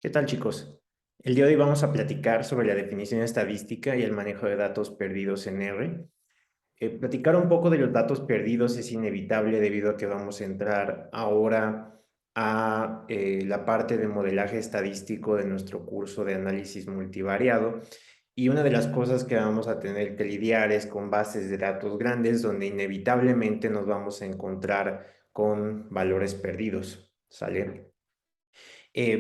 ¿Qué tal, chicos? El día de hoy vamos a platicar sobre la definición estadística y el manejo de datos perdidos en R. Platicar un poco de los datos perdidos es inevitable debido a que vamos a entrar ahora a la parte de modelaje estadístico de nuestro curso de análisis multivariado. Y una de las cosas que vamos a tener que lidiar es con bases de datos grandes donde inevitablemente nos vamos a encontrar con valores perdidos, ¿sale?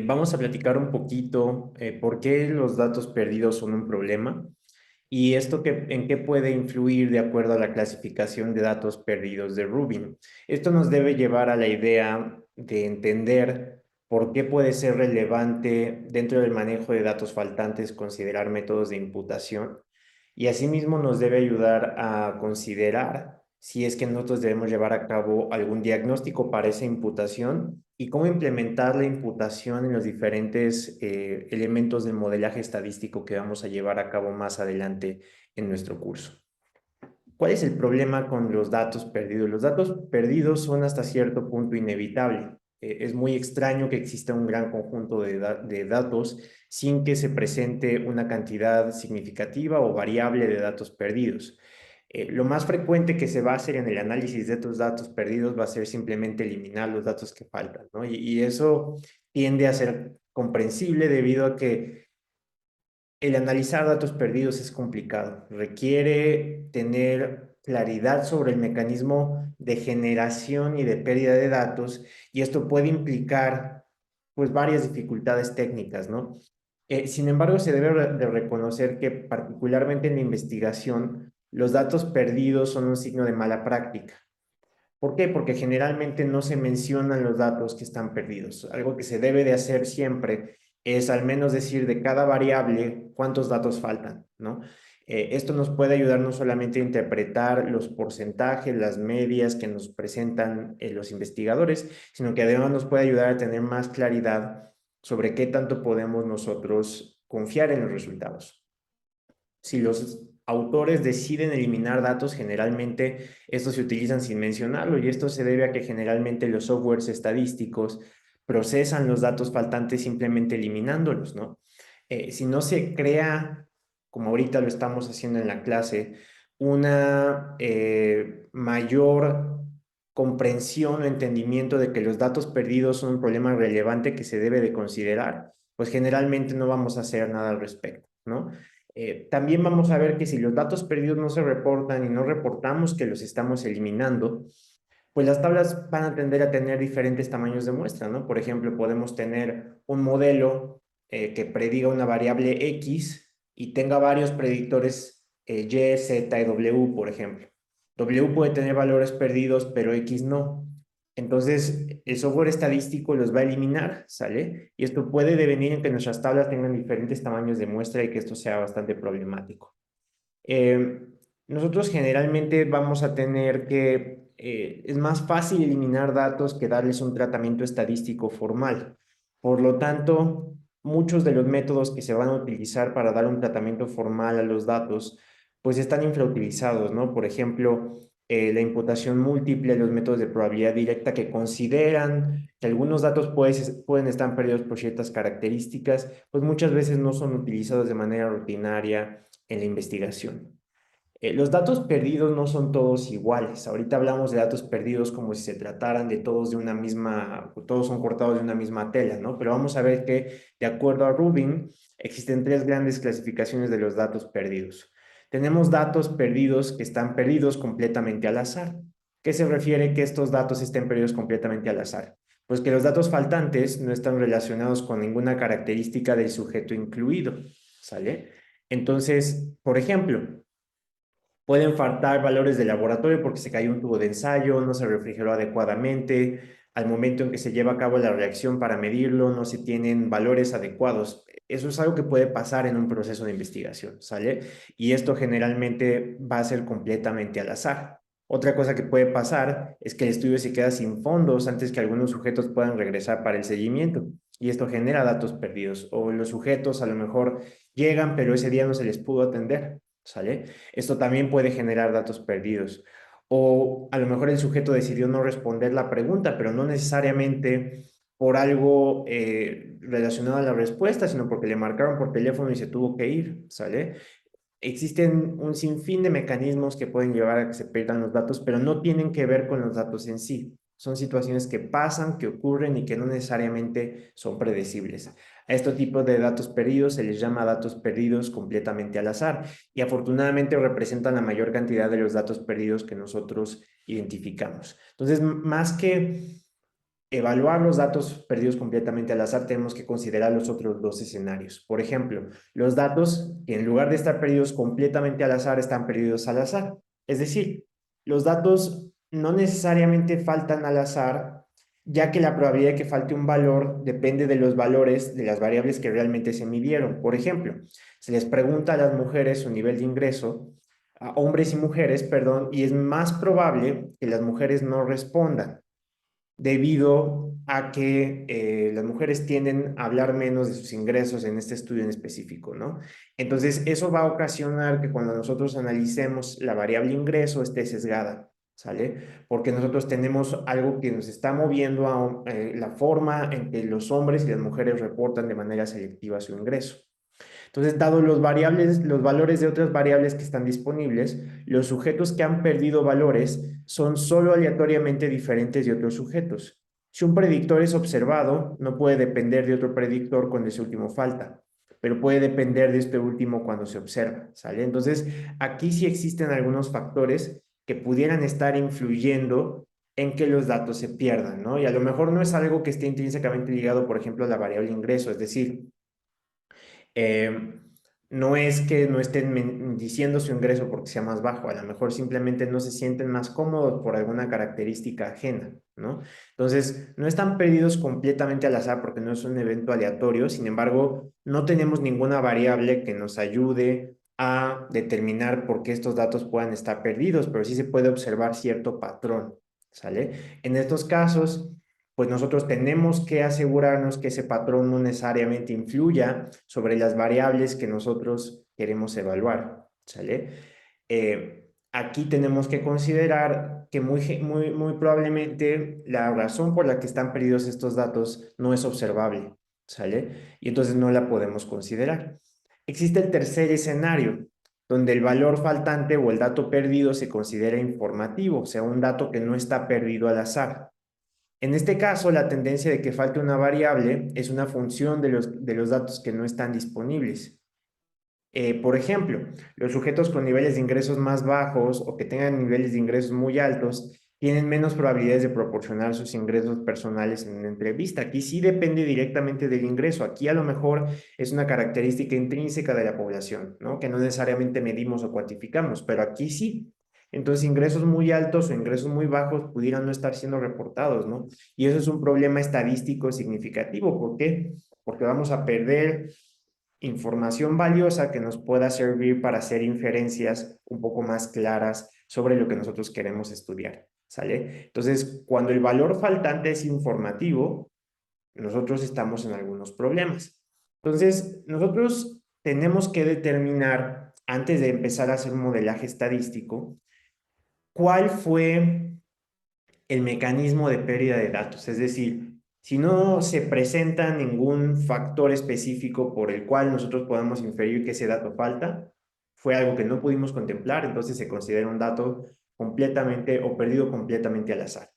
Vamos a platicar un poquito por qué los datos perdidos son un problema y esto en qué puede influir de acuerdo a la clasificación de datos perdidos de Rubin. Esto nos debe llevar a la idea de entender por qué puede ser relevante dentro del manejo de datos faltantes considerar métodos de imputación y asimismo nos debe ayudar a considerar si es que nosotros debemos llevar a cabo algún diagnóstico para esa imputación y cómo implementar la imputación en los diferentes elementos del modelaje estadístico que vamos a llevar a cabo más adelante en nuestro curso. ¿Cuál es el problema con los datos perdidos? Los datos perdidos son hasta cierto punto inevitables. Es muy extraño que exista un gran conjunto de datos sin que se presente una cantidad significativa o variable de datos perdidos. Lo más frecuente que se va a hacer en el análisis de estos datos perdidos va a ser simplemente eliminar los datos que faltan, ¿no? Y eso tiende a ser comprensible debido a que el analizar datos perdidos es complicado. Requiere tener claridad sobre el mecanismo de generación y de pérdida de datos y esto puede implicar pues varias dificultades técnicas, ¿no? Sin embargo, se debe de reconocer que particularmente en la investigación, los datos perdidos son un signo de mala práctica. ¿Por qué? Porque generalmente no se mencionan los datos que están perdidos. Algo que se debe de hacer siempre es al menos decir de cada variable cuántos datos faltan, ¿no? Esto nos puede ayudar no solamente a interpretar los porcentajes, las medias que nos presentan los investigadores, sino que además nos puede ayudar a tener más claridad sobre qué tanto podemos nosotros confiar en los resultados. Si los autores deciden eliminar datos, generalmente estos se utilizan sin mencionarlo y esto se debe a que generalmente los softwares estadísticos procesan los datos faltantes simplemente eliminándolos, ¿no? Si no se crea, como ahorita lo estamos haciendo en la clase, una mayor comprensión o entendimiento de que los datos perdidos son un problema relevante que se debe de considerar, pues generalmente no vamos a hacer nada al respecto, ¿no? También vamos a ver que si los datos perdidos no se reportan y no reportamos que los estamos eliminando, pues las tablas van a tender a tener diferentes tamaños de muestra, ¿no? Por ejemplo, podemos tener un modelo que prediga una variable X y tenga varios predictores Y, Z y W, por ejemplo. W puede tener valores perdidos, pero X no. Entonces, el software estadístico los va a eliminar, ¿sale? Y esto puede devenir en que nuestras tablas tengan diferentes tamaños de muestra y que esto sea bastante problemático. Eh, Nosotros generalmente vamos a tener que, es más fácil eliminar datos que darles un tratamiento estadístico formal. Por lo tanto, muchos de los métodos que se van a utilizar para dar un tratamiento formal a los datos, pues están infrautilizados, ¿no? Por ejemplo, la imputación múltiple, los métodos de probabilidad directa que consideran que algunos datos pueden estar perdidos por ciertas características, pues muchas veces no son utilizados de manera rutinaria en la investigación. Los datos perdidos no son todos iguales. Ahorita hablamos de datos perdidos como si se trataran de todos de una misma, todos son cortados de una misma tela, ¿no? Pero vamos a ver que, de acuerdo a Rubin, existen tres grandes clasificaciones de los datos perdidos. Tenemos datos perdidos que están perdidos completamente al azar. ¿Qué se refiere que estos datos estén perdidos completamente al azar? Pues que los datos faltantes no están relacionados con ninguna característica del sujeto incluido, ¿sale? Entonces, por ejemplo, pueden faltar valores de laboratorio porque se cayó un tubo de ensayo, no se refrigeró adecuadamente, al momento en que se lleva a cabo la reacción para medirlo, no se tienen valores adecuados. Eso es algo que puede pasar en un proceso de investigación, ¿sale? Y esto generalmente va a ser completamente al azar. Otra cosa que puede pasar es que el estudio se queda sin fondos antes que algunos sujetos puedan regresar para el seguimiento. Y esto genera datos perdidos. O los sujetos a lo mejor llegan, pero ese día no se les pudo atender, ¿sale? Esto también puede generar datos perdidos. O a lo mejor el sujeto decidió no responder la pregunta, pero no necesariamente por algo relacionado a la respuesta, sino porque le marcaron por teléfono y se tuvo que ir, ¿sale? Existen un sinfín de mecanismos que pueden llevar a que se pierdan los datos, pero no tienen que ver con los datos en sí. Son situaciones que pasan, que ocurren y que no necesariamente son predecibles. A este tipo de datos perdidos se les llama datos perdidos completamente al azar y afortunadamente representan la mayor cantidad de los datos perdidos que nosotros identificamos. Entonces, más que evaluar los datos perdidos completamente al azar, tenemos que considerar los otros dos escenarios. Por ejemplo, los datos que en lugar de estar perdidos completamente al azar, están perdidos al azar. Es decir, los datos no necesariamente faltan al azar, ya que la probabilidad de que falte un valor depende de los valores de las variables que realmente se midieron. Por ejemplo, se les pregunta a las mujeres su nivel de ingreso, a hombres y mujeres, perdón, y es más probable que las mujeres no respondan debido a que las mujeres tienden a hablar menos de sus ingresos en este estudio en específico, ¿no? Entonces, eso va a ocasionar que cuando nosotros analicemos la variable ingreso esté sesgada, ¿sale? Porque nosotros tenemos algo que nos está moviendo a la forma en que los hombres y las mujeres reportan de manera selectiva su ingreso. Entonces, dado los valores de otras variables que están disponibles, los sujetos que han perdido valores son solo aleatoriamente diferentes de otros sujetos. Si un predictor es observado, no puede depender de otro predictor cuando ese último falta, pero puede depender de este último cuando se observa, ¿sale? Entonces, aquí sí existen algunos factores que pudieran estar influyendo en que los datos se pierdan, ¿no? Y a lo mejor no es algo que esté intrínsecamente ligado, por ejemplo, a la variable ingreso, es decir, eh, no es que no estén diciendo su ingreso porque sea más bajo, a lo mejor simplemente no se sienten más cómodos por alguna característica ajena, ¿no? Entonces, no están perdidos completamente al azar porque no es un evento aleatorio, sin embargo, no tenemos ninguna variable que nos ayude a determinar por qué estos datos puedan estar perdidos, pero sí se puede observar cierto patrón, ¿sale? En estos casos, pues nosotros tenemos que asegurarnos que ese patrón no necesariamente influya sobre las variables que nosotros queremos evaluar, ¿sale? Aquí tenemos que considerar que muy probablemente la razón por la que están perdidos estos datos no es observable, ¿sale? Y entonces no la podemos considerar. Existe el tercer escenario, donde el valor faltante o el dato perdido se considera informativo, o sea, un dato que no está perdido al azar. En este caso, la tendencia de que falte una variable es una función de los datos que no están disponibles. Por ejemplo, los sujetos con niveles de ingresos más bajos o que tengan niveles de ingresos muy altos tienen menos probabilidades de proporcionar sus ingresos personales en una entrevista. Aquí sí depende directamente del ingreso. Aquí a lo mejor es una característica intrínseca de la población, ¿no? Que no necesariamente medimos o cuantificamos, pero aquí sí. Entonces, ingresos muy altos o ingresos muy bajos pudieran no estar siendo reportados, ¿no? Y eso es un problema estadístico significativo. ¿Por qué? Porque vamos a perder información valiosa que nos pueda servir para hacer inferencias un poco más claras sobre lo que nosotros queremos estudiar, ¿sale? Entonces, cuando el valor faltante es informativo, nosotros estamos en algunos problemas. Entonces, nosotros tenemos que determinar, antes de empezar a hacer un modelaje estadístico, cuál fue el mecanismo de pérdida de datos. Es decir, si no se presenta ningún factor específico por el cual nosotros podamos inferir que ese dato falta, fue algo que no pudimos contemplar, entonces se considera un dato completamente o perdido completamente al azar.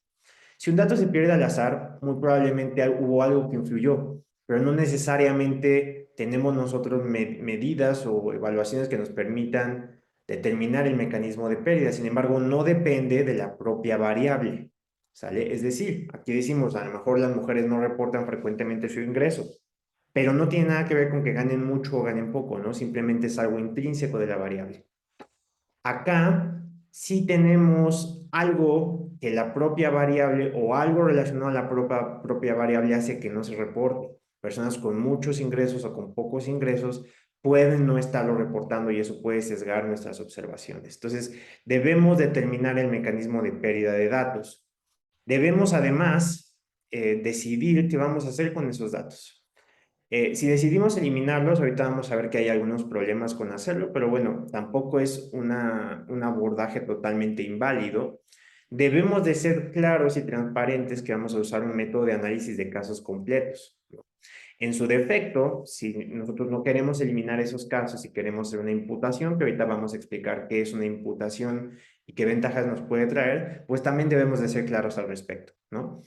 Si un dato se pierde al azar, muy probablemente hubo algo que influyó, pero no necesariamente tenemos nosotros medidas o evaluaciones que nos permitan determinar el mecanismo de pérdida. Sin embargo, no depende de la propia variable, ¿sale? Es decir, aquí decimos, a lo mejor las mujeres no reportan frecuentemente su ingreso, pero no tiene nada que ver con que ganen mucho o ganen poco, ¿no? Simplemente es algo intrínseco de la variable. Acá sí tenemos algo que la propia variable o algo relacionado a la propia variable hace que no se reporte. Personas con muchos ingresos o con pocos ingresos pueden no estarlo reportando y eso puede sesgar nuestras observaciones. Entonces, debemos determinar el mecanismo de pérdida de datos. Debemos además decidir qué vamos a hacer con esos datos. Si decidimos eliminarlos, ahorita vamos a ver que hay algunos problemas con hacerlo, pero bueno, tampoco es un abordaje totalmente inválido. debemos de ser claros y transparentes que vamos a usar un método de análisis de casos completos, ¿no? En su defecto, si nosotros no queremos eliminar esos casos y queremos hacer una imputación, que ahorita vamos a explicar qué es una imputación y qué ventajas nos puede traer, pues también debemos de ser claros al respecto, ¿no?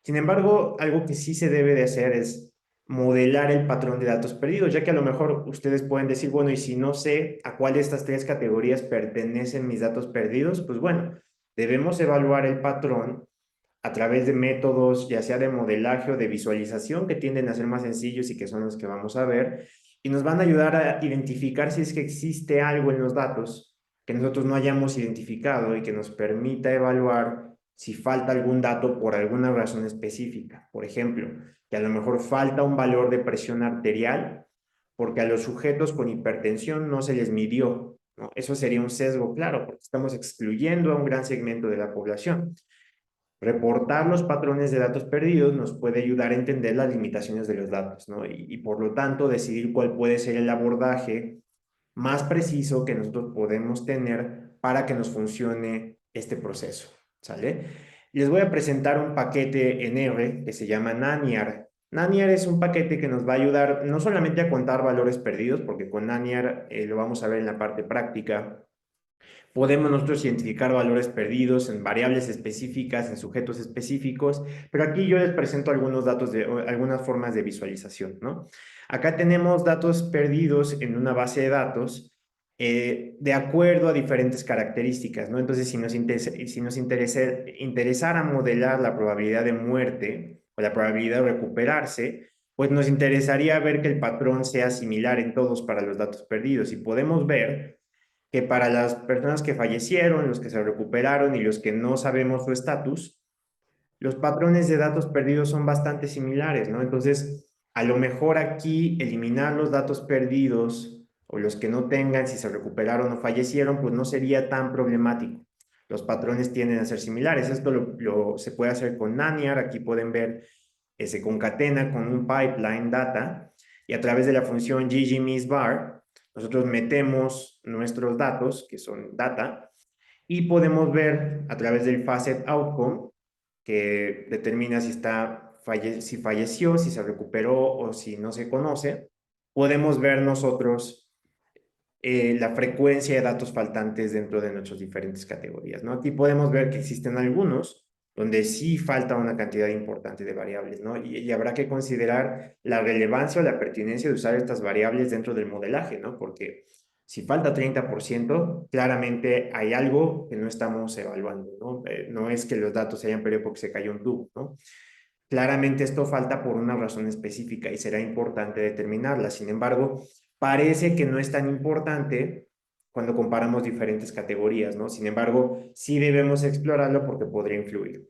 Sin embargo, algo que sí se debe de hacer es modelar el patrón de datos perdidos, ya que a lo mejor ustedes pueden decir, bueno, y si no sé a cuál de estas tres categorías pertenecen mis datos perdidos, pues bueno, debemos evaluar el patrón a través de métodos, ya sea de modelaje o de visualización, que tienden a ser más sencillos y que son los que vamos a ver, y nos van a ayudar a identificar si es que existe algo en los datos que nosotros no hayamos identificado y que nos permita evaluar si falta algún dato por alguna razón específica. Por ejemplo, que a lo mejor falta un valor de presión arterial porque a los sujetos con hipertensión no se les midió, ¿no? Eso sería un sesgo, claro, porque estamos excluyendo a un gran segmento de la población. Reportar los patrones de datos perdidos nos puede ayudar a entender las limitaciones de los datos, ¿no? Y por lo tanto decidir cuál puede ser el abordaje más preciso que nosotros podemos tener para que nos funcione este proceso, ¿sale? Les voy a presentar un paquete en R que se llama Naniar. Naniar es un paquete que nos va a ayudar no solamente a contar valores perdidos, porque con Naniar lo vamos a ver en la parte práctica. Podemos nosotros identificar valores perdidos en variables específicas, en sujetos específicos, pero aquí yo les presento algunos datos algunas formas de visualización, ¿no? Acá tenemos datos perdidos en una base de datos de acuerdo a diferentes características, ¿no? Entonces, si nos interesara modelar la probabilidad de muerte o la probabilidad de recuperarse, pues nos interesaría ver que el patrón sea similar en todos para los datos perdidos. Y podemos ver que para las personas que fallecieron, los que se recuperaron y los que no sabemos su estatus, los patrones de datos perdidos son bastante similares, ¿no? Entonces, a lo mejor aquí eliminar los datos perdidos o los que no tengan, si se recuperaron o fallecieron, pues no sería tan problemático. Los patrones tienden a ser similares. Esto se puede hacer con Naniar. Aquí pueden ver, se concatena con un pipeline data y a través de la función ggmisbar, nosotros metemos nuestros datos, que son data, y podemos ver a través del facet outcome, que determina si falleció, si se recuperó o si no se conoce, podemos ver nosotros la frecuencia de datos faltantes dentro de nuestras diferentes categorías, ¿no? Aquí podemos ver que existen algunos donde sí falta una cantidad importante de variables, ¿no? Y habrá que considerar la relevancia o la pertinencia de usar estas variables dentro del modelaje, ¿no? Porque si falta 30%, claramente hay algo que no estamos evaluando, ¿no? No es que los datos se hayan perdido porque se cayó un tubo, ¿no? Claramente esto falta por una razón específica y será importante determinarla. Sin embargo, parece que no es tan importante cuando comparamos diferentes categorías, ¿no? Sin embargo, sí debemos explorarlo porque podría influir.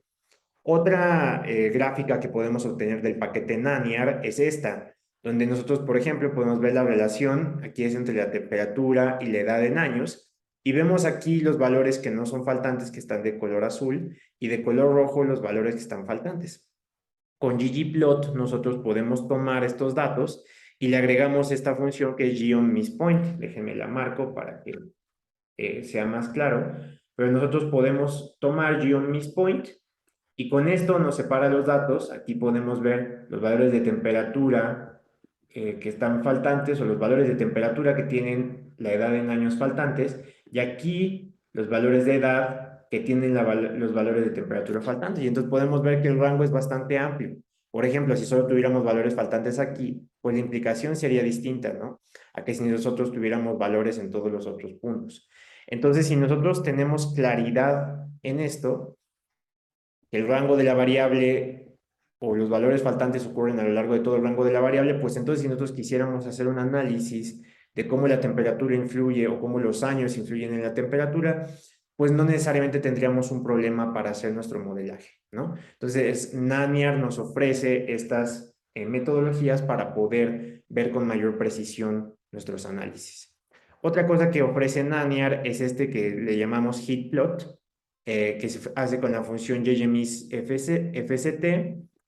Otra gráfica que podemos obtener del paquete Naniar es esta, donde nosotros, por ejemplo, podemos ver la relación, aquí es entre la temperatura y la edad en años, y vemos aquí los valores que no son faltantes, que están de color azul, y de color rojo los valores que están faltantes. Con ggplot nosotros podemos tomar estos datos y le agregamos esta función que es geonMissPoint. Déjenme la marco para que sea más claro. Pero nosotros podemos tomar geonMissPoint y con esto nos separa los datos. Aquí podemos ver los valores de temperatura que están faltantes o los valores de temperatura que tienen la edad en años faltantes. Y aquí los valores de edad que tienen los valores de temperatura faltantes. Y entonces podemos ver que el rango es bastante amplio. Por ejemplo, si solo tuviéramos valores faltantes aquí, pues la implicación sería distinta, ¿no? A que si nosotros tuviéramos valores en todos los otros puntos. Entonces, si nosotros tenemos claridad en esto, el rango de la variable o los valores faltantes ocurren a lo largo de todo el rango de la variable, pues entonces si nosotros quisiéramos hacer un análisis de cómo la temperatura influye o cómo los años influyen en la temperatura, pues no necesariamente tendríamos un problema para hacer nuestro modelaje, ¿no? Entonces, Naniar nos ofrece estas metodologías para poder ver con mayor precisión nuestros análisis. Otra cosa que ofrece Naniar es este que le llamamos heatplot, que se hace con la función ggmisfct,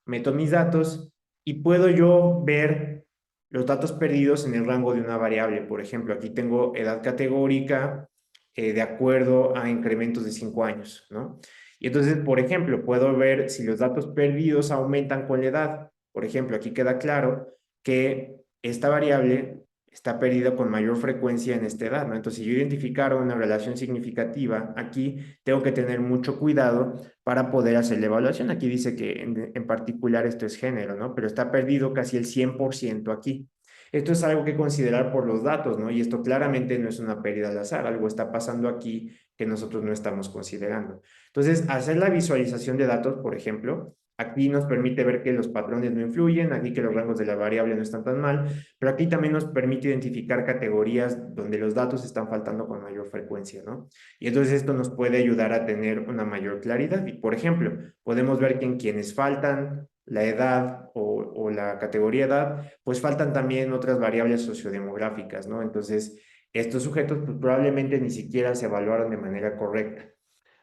meto mis datos y puedo yo ver los datos perdidos en el rango de una variable. Por ejemplo, aquí tengo edad categórica de acuerdo a incrementos de 5 años, ¿no? Y entonces, por ejemplo, puedo ver si los datos perdidos aumentan con la edad. Por ejemplo, aquí queda claro que esta variable está perdida con mayor frecuencia en esta edad, ¿no? Entonces, si yo identificara una relación significativa, aquí tengo que tener mucho cuidado para poder hacer la evaluación. Aquí dice que en particular esto es género, ¿no? Pero está perdido casi el 100% aquí. Esto es algo que considerar por los datos, ¿no? Y esto claramente no es una pérdida al azar, algo está pasando aquí que nosotros no estamos considerando. Entonces, hacer la visualización de datos, por ejemplo, aquí nos permite ver que los patrones no influyen, aquí que los rangos de la variable no están tan mal, pero aquí también nos permite identificar categorías donde los datos están faltando con mayor frecuencia, ¿no? Y entonces esto nos puede ayudar a tener una mayor claridad. Y, por ejemplo, podemos ver que en quienes faltan la edad o la categoría edad, pues faltan también otras variables sociodemográficas, ¿no? Entonces, estos sujetos pues, probablemente ni siquiera se evaluaron de manera correcta.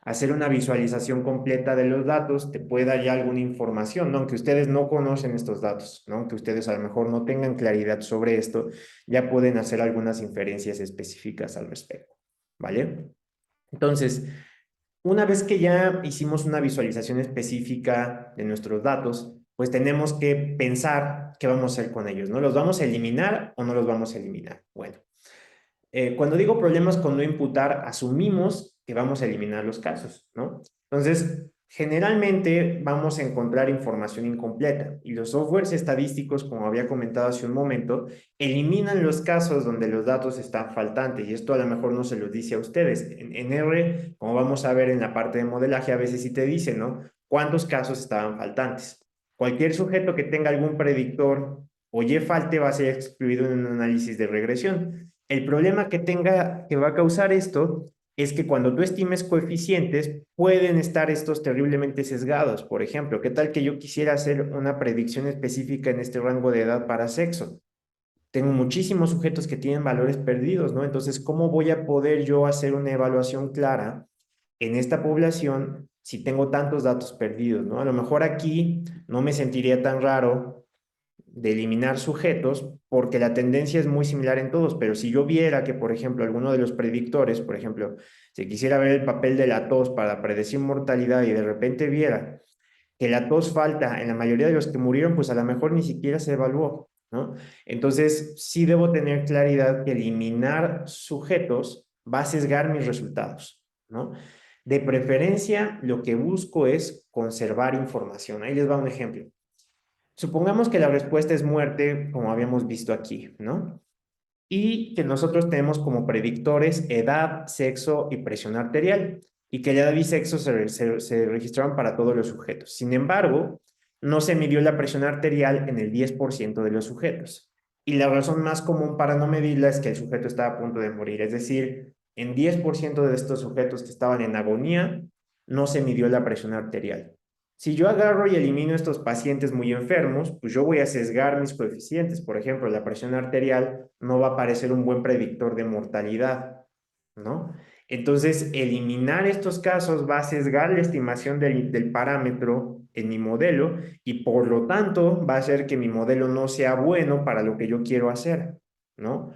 Hacer una visualización completa de los datos te puede dar ya alguna información, ¿no? Aunque ustedes no conocen estos datos, ¿no? Aunque ustedes a lo mejor no tengan claridad sobre esto, ya pueden hacer algunas inferencias específicas al respecto, ¿vale? Entonces, una vez que ya hicimos una visualización específica de nuestros datos, pues tenemos que pensar qué vamos a hacer con ellos, ¿no? ¿Los vamos a eliminar o no los vamos a eliminar? Bueno, cuando digo problemas con no imputar, asumimos que vamos a eliminar los casos, ¿no? Entonces, generalmente vamos a encontrar información incompleta y los softwares estadísticos, como había comentado hace un momento, eliminan los casos donde los datos están faltantes y esto a lo mejor no se los dice a ustedes. En R, como vamos a ver en la parte de modelaje, a veces sí te dice, ¿no? ¿Cuántos casos estaban faltantes? Cualquier sujeto que tenga algún predictor o Y falte va a ser excluido en un análisis de regresión. El problema que va a causar esto es que cuando tú estimes coeficientes, pueden estar estos terriblemente sesgados. Por ejemplo, ¿qué tal que yo quisiera hacer una predicción específica en este rango de edad para sexo? Tengo muchísimos sujetos que tienen valores perdidos, ¿no? Entonces, ¿cómo voy a poder yo hacer una evaluación clara en esta población si tengo tantos datos perdidos, ¿no? A lo mejor aquí no me sentiría tan raro de eliminar sujetos porque la tendencia es muy similar en todos, pero si yo viera que, por ejemplo, alguno de los predictores, por ejemplo, si quisiera ver el papel de la tos para predecir mortalidad y de repente viera que la tos falta en la mayoría de los que murieron, pues a lo mejor ni siquiera se evaluó, ¿no? Entonces, sí debo tener claridad que eliminar sujetos va a sesgar mis resultados, ¿no? De preferencia, lo que busco es conservar información. Ahí les va un ejemplo. Supongamos que la respuesta es muerte, como habíamos visto aquí, ¿no? Y que nosotros tenemos como predictores edad, sexo y presión arterial, y que la edad y sexo se registraron para todos los sujetos. Sin embargo, no se midió la presión arterial en el 10% de los sujetos. Y la razón más común para no medirla es que el sujeto estaba a punto de morir, es decir, en 10% de estos sujetos que estaban en agonía, no se midió la presión arterial. Si yo agarro y elimino estos pacientes muy enfermos, pues yo voy a sesgar mis coeficientes. Por ejemplo, la presión arterial no va a parecer un buen predictor de mortalidad, ¿no? Entonces, eliminar estos casos va a sesgar la estimación del parámetro en mi modelo y por lo tanto va a hacer que mi modelo no sea bueno para lo que yo quiero hacer, ¿no?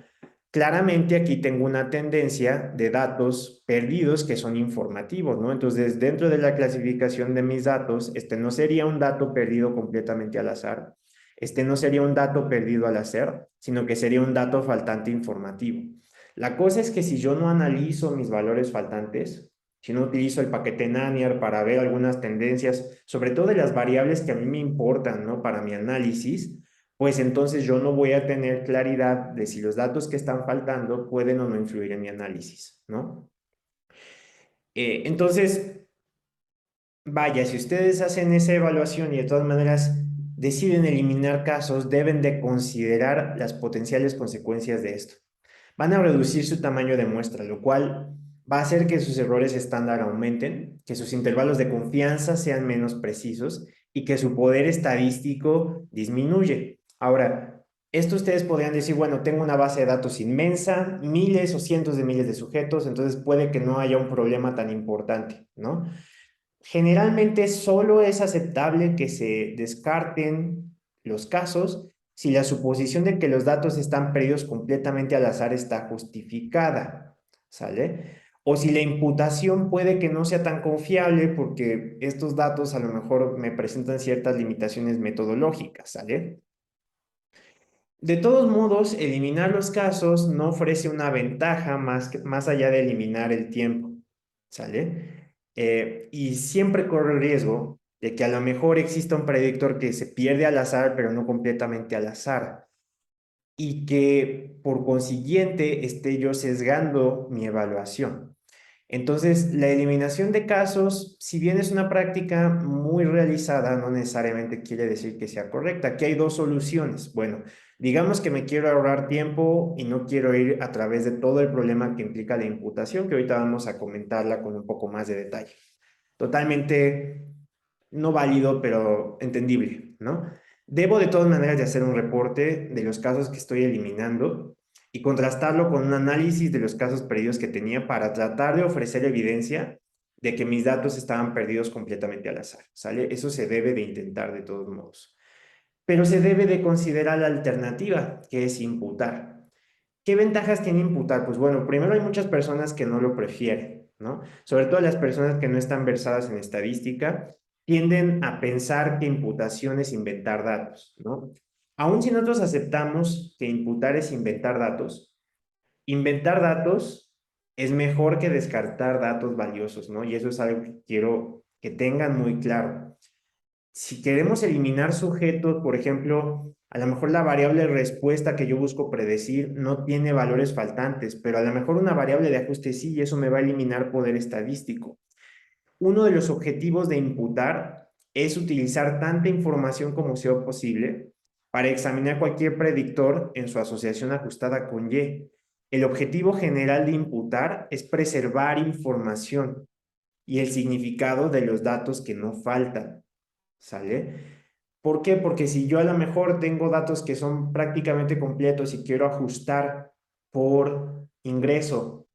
Claramente aquí tengo una tendencia de datos perdidos que son informativos, ¿no? Entonces, dentro de la clasificación de mis datos, este no sería un dato perdido completamente al azar, este no sería un dato perdido al azar, sino que sería un dato faltante informativo. La cosa es que si yo no analizo mis valores faltantes, si no utilizo el paquete Naniar para ver algunas tendencias, sobre todo de las variables que a mí me importan, ¿no? Para mi análisis, pues entonces yo no voy a tener claridad de si los datos que están faltando pueden o no influir en mi análisis, ¿no? Entonces, vaya, si ustedes hacen esa evaluación y de todas maneras deciden eliminar casos, deben de considerar las potenciales consecuencias de esto. Van a reducir su tamaño de muestra, lo cual va a hacer que sus errores estándar aumenten, que sus intervalos de confianza sean menos precisos y que su poder estadístico disminuye. Ahora, esto ustedes podrían decir, bueno, tengo una base de datos inmensa, miles o cientos de miles de sujetos, entonces puede que no haya un problema tan importante, ¿no? Generalmente solo es aceptable que se descarten los casos si la suposición de que los datos están perdidos completamente al azar está justificada, ¿sale? o si la imputación puede que no sea tan confiable porque estos datos a lo mejor me presentan ciertas limitaciones metodológicas, ¿sale? De todos modos, eliminar los casos no ofrece una ventaja más allá de eliminar el tiempo, ¿sale? Y siempre corre el riesgo de que a lo mejor exista un predictor que se pierde al azar, pero no completamente al azar, y que por consiguiente esté yo sesgando mi evaluación. Entonces, la eliminación de casos, si bien es una práctica muy realizada, no necesariamente quiere decir que sea correcta. Aquí hay dos soluciones. Bueno, digamos que me quiero ahorrar tiempo y no quiero ir a través de todo el problema que implica la imputación, que ahorita vamos a comentarla con un poco más de detalle. Totalmente no válido, pero entendible, ¿no? Debo de todas maneras de hacer un reporte de los casos que estoy eliminando y contrastarlo con un análisis de los casos perdidos que tenía para tratar de ofrecer evidencia de que mis datos estaban perdidos completamente al azar, ¿sale? Eso se debe de intentar de todos modos. Pero se debe de considerar la alternativa, que es imputar. ¿Qué ventajas tiene imputar? Pues bueno, primero hay muchas personas que no lo prefieren, ¿no? Sobre todo las personas que no están versadas en estadística, tienden a pensar que imputación es inventar datos, ¿no? Aún si nosotros aceptamos que imputar es inventar datos es mejor que descartar datos valiosos, ¿no? Y eso es algo que quiero que tengan muy claro. Si queremos eliminar sujetos, por ejemplo, a lo mejor la variable respuesta que yo busco predecir no tiene valores faltantes, pero a lo mejor una variable de ajuste sí, y eso me va a eliminar poder estadístico. Uno de los objetivos de imputar es utilizar tanta información como sea posible para examinar cualquier predictor en su asociación ajustada con Y. El objetivo general de imputar es preservar información y el significado de los datos que no faltan. ¿Sale? ¿Por qué? Porque si yo a lo mejor tengo datos que son prácticamente completos y quiero ajustar por ingreso,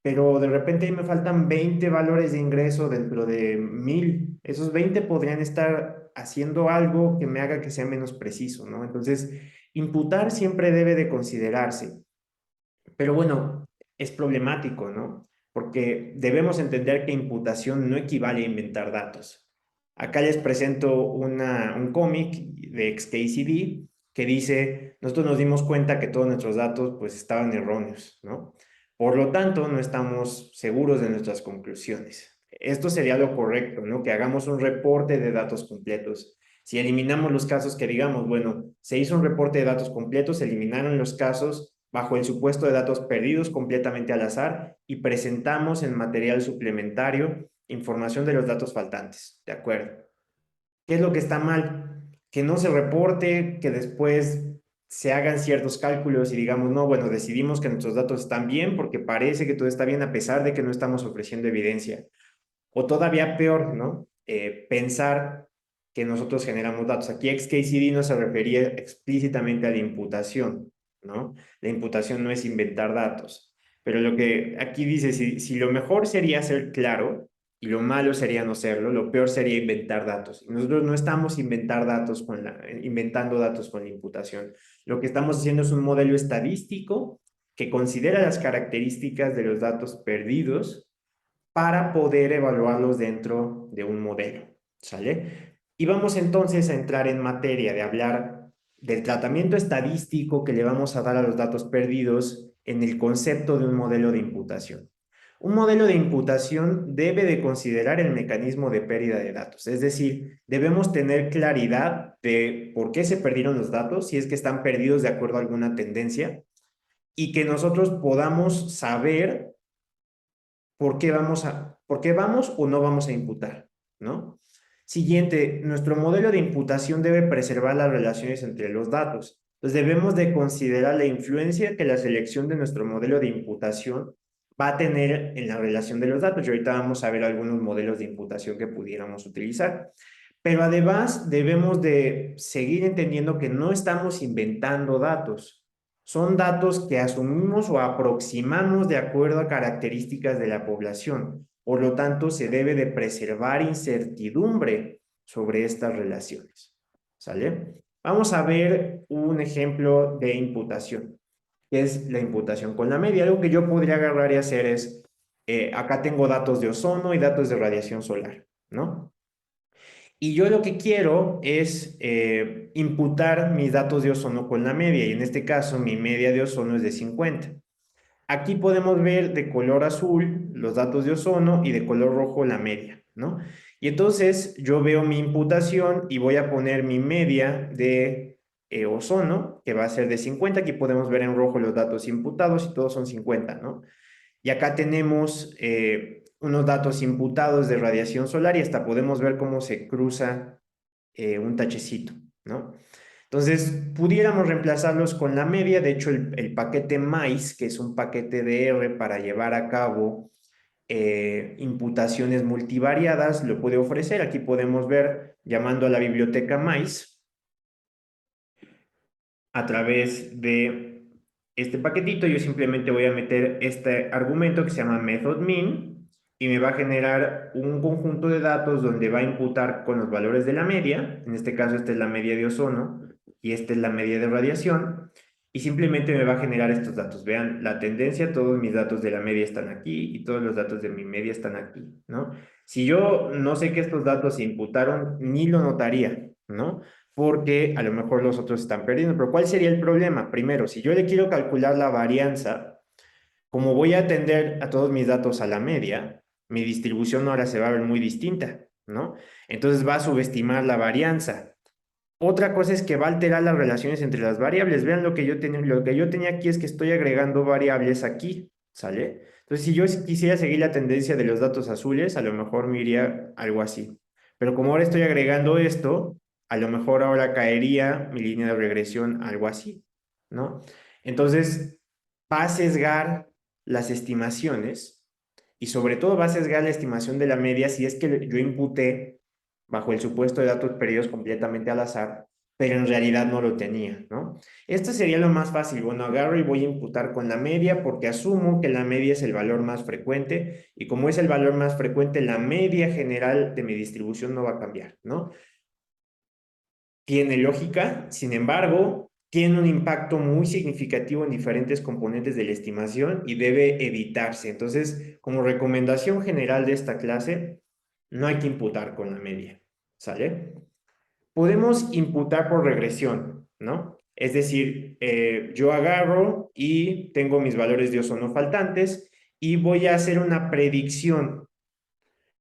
pero de repente ahí me faltan 20 valores de ingreso dentro de 1000, esos 20 podrían estar haciendo algo que me haga que sea menos preciso, ¿no? Entonces, imputar siempre debe de considerarse. Pero bueno, es problemático, ¿no? Porque debemos entender que imputación no equivale a inventar datos. Acá les presento un cómic de XKCD que dice, nosotros nos dimos cuenta que todos nuestros datos pues estaban erróneos, ¿no? Por lo tanto, no estamos seguros de nuestras conclusiones. Esto sería lo correcto, ¿no? Que hagamos un reporte de datos completos. Si eliminamos los casos que digamos, bueno, se hizo un reporte de datos completos, se eliminaron los casos bajo el supuesto de datos perdidos completamente al azar y presentamos en material suplementario información de los datos faltantes. ¿De acuerdo? ¿Qué es lo que está mal? Que no se reporte, que después se hagan ciertos cálculos y digamos, no, bueno, decidimos que nuestros datos están bien porque parece que todo está bien a pesar de que no estamos ofreciendo evidencia. O todavía peor, ¿no? Pensar que nosotros generamos datos. Aquí XKCD no se refería explícitamente a la imputación, ¿no? La imputación no es inventar datos. Pero lo que aquí dice, si lo mejor sería ser claro y lo malo sería no serlo, lo peor sería inventar datos. Y nosotros no estamos inventando datos con la imputación. Lo que estamos haciendo es un modelo estadístico que considera las características de los datos perdidos para poder evaluarlos dentro de un modelo, ¿sale? Y vamos entonces a entrar en materia de hablar del tratamiento estadístico que le vamos a dar a los datos perdidos en el concepto de un modelo de imputación. Un modelo de imputación debe de considerar el mecanismo de pérdida de datos, es decir, debemos tener claridad de por qué se perdieron los datos, si es que están perdidos de acuerdo a alguna tendencia, y que nosotros podamos saber por qué vamos o no vamos a imputar, ¿no? Siguiente, nuestro modelo de imputación debe preservar las relaciones entre los datos. Entonces debemos de considerar la influencia que la selección de nuestro modelo de imputación va a tener en la relación de los datos. Y ahorita vamos a ver algunos modelos de imputación que pudiéramos utilizar. Pero además debemos de seguir entendiendo que no estamos inventando datos. Son datos que asumimos o aproximamos de acuerdo a características de la población. Por lo tanto, se debe de preservar incertidumbre sobre estas relaciones. ¿Sale? Vamos a ver un ejemplo de imputación, que es la imputación con la media. Algo que yo podría agarrar y hacer es acá tengo datos de ozono y datos de radiación solar, ¿no? Y yo lo que quiero es imputar mis datos de ozono con la media, y en este caso mi media de ozono es de 50. Aquí podemos ver de color azul los datos de ozono y de color rojo la media, ¿no? Y entonces yo veo mi imputación y voy a poner mi media de ozono, que va a ser de 50. Aquí podemos ver en rojo los datos imputados y todos son 50, ¿no? Y acá tenemos unos datos imputados de radiación solar y hasta podemos ver cómo se cruza un tachecito, ¿no? Entonces, pudiéramos reemplazarlos con la media. De hecho, el paquete MAIS, que es un paquete de R para llevar a cabo imputaciones multivariadas, lo puede ofrecer. Aquí podemos ver, llamando a la biblioteca MAIS, a través de este paquetito, yo simplemente voy a meter este argumento que se llama methodMin y me va a generar un conjunto de datos donde va a imputar con los valores de la media. En este caso, esta es la media de ozono y esta es la media de radiación. Y simplemente me va a generar estos datos. Vean la tendencia, todos mis datos de la media están aquí y todos los datos de mi media están aquí, ¿no? Si yo no sé que estos datos se imputaron, ni lo notaría, ¿no? Porque a lo mejor los otros están perdiendo. Pero ¿cuál sería el problema? Primero, si yo le quiero calcular la varianza, como voy a atender a todos mis datos a la media, mi distribución ahora se va a ver muy distinta, ¿no? Entonces va a subestimar la varianza. Otra cosa es que va a alterar las relaciones entre las variables. Vean lo que yo tenía aquí es que estoy agregando variables aquí, ¿sale? Entonces, si yo quisiera seguir la tendencia de los datos azules, a lo mejor me iría algo así. Pero como ahora estoy agregando esto, a lo mejor ahora caería mi línea de regresión algo así, ¿no? Entonces, va a sesgar las estimaciones y sobre todo va a sesgar la estimación de la media si es que yo imputé bajo el supuesto de datos perdidos completamente al azar, pero en realidad no lo tenía, ¿no? Esto sería lo más fácil. Bueno, agarro y voy a imputar con la media porque asumo que la media es el valor más frecuente y como es el valor más frecuente, la media general de mi distribución no va a cambiar, ¿no? Tiene lógica, sin embargo, tiene un impacto muy significativo en diferentes componentes de la estimación y debe evitarse. Entonces, como recomendación general de esta clase, no hay que imputar con la media, ¿sale? Podemos imputar por regresión, ¿no? Es decir, yo agarro y tengo mis valores de ozono faltantes y voy a hacer una predicción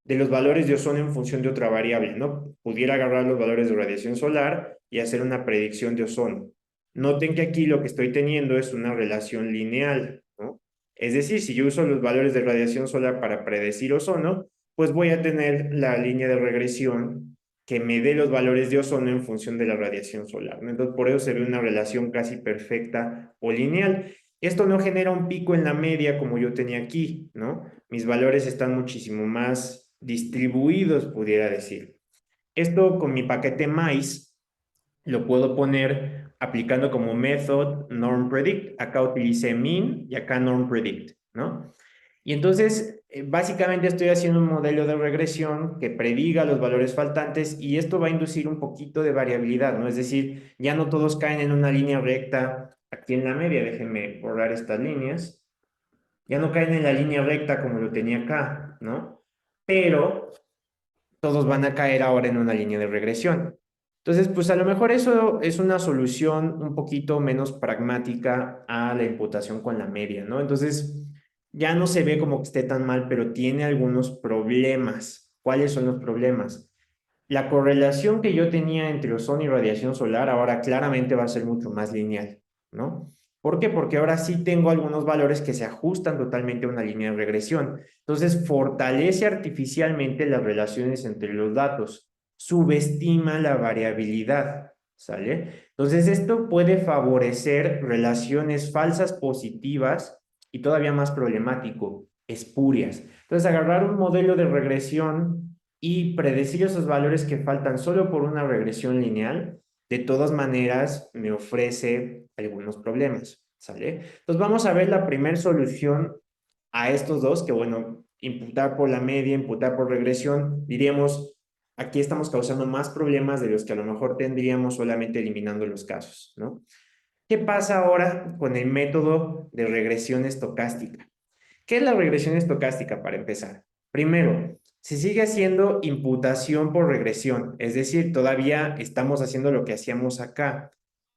de los valores de ozono en función de otra variable, ¿no? Pudiera agarrar los valores de radiación solar y hacer una predicción de ozono. Noten que aquí lo que estoy teniendo es una relación lineal, ¿no? Es decir, si yo uso los valores de radiación solar para predecir ozono, pues voy a tener la línea de regresión que me dé los valores de ozono en función de la radiación solar, ¿no? Entonces, por eso se ve una relación casi perfecta o lineal. Esto no genera un pico en la media como yo tenía aquí, ¿no? Mis valores están muchísimo más distribuidos, pudiera decir. Esto con mi paquete MAIS lo puedo poner aplicando como method norm predict. Acá utilicé min y acá norm predict, ¿no? Y entonces, básicamente estoy haciendo un modelo de regresión que prediga los valores faltantes y esto va a inducir un poquito de variabilidad, ¿no? Es decir, ya no todos caen en una línea recta aquí en la media. Déjenme borrar estas líneas. Ya no caen en la línea recta como lo tenía acá, ¿no? Pero todos van a caer ahora en una línea de regresión. Entonces, pues a lo mejor eso es una solución un poquito menos pragmática a la imputación con la media, ¿no? Entonces, ya no se ve como que esté tan mal, pero tiene algunos problemas. ¿Cuáles son los problemas? La correlación que yo tenía entre ozono y radiación solar ahora claramente va a ser mucho más lineal, ¿no? ¿Por qué? Porque ahora sí tengo algunos valores que se ajustan totalmente a una línea de regresión. Entonces, fortalece artificialmente las relaciones entre los datos, subestima la variabilidad, ¿sale? Entonces, esto puede favorecer relaciones falsas positivas y todavía más problemático, espurias. Entonces, agarrar un modelo de regresión y predecir esos valores que faltan solo por una regresión lineal, de todas maneras me ofrece algunos problemas, ¿sale? Entonces vamos a ver la primera solución a estos dos, que bueno, imputar por la media, imputar por regresión, diríamos, aquí estamos causando más problemas de los que a lo mejor tendríamos solamente eliminando los casos, ¿no? ¿Qué pasa ahora con el método de regresión estocástica? ¿Qué es la regresión estocástica para empezar? Primero, se sigue haciendo imputación por regresión, es decir, todavía estamos haciendo lo que hacíamos acá,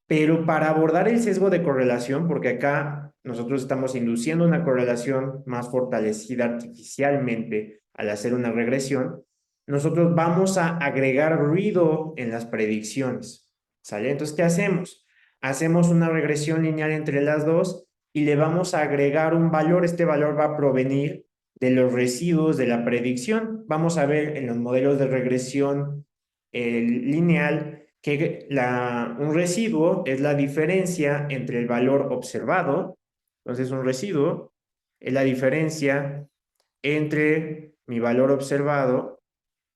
pero para abordar el sesgo de correlación, porque acá nosotros estamos induciendo una correlación más fortalecida artificialmente al hacer una regresión, nosotros vamos a agregar ruido en las predicciones, ¿sale? Entonces, ¿qué hacemos? Hacemos una regresión lineal entre las dos y le vamos a agregar un valor. Este valor va a provenir de los residuos de la predicción. Vamos a ver en los modelos de regresión lineal que un residuo es la diferencia entre el valor observado. Entonces, un residuo es la diferencia entre mi valor observado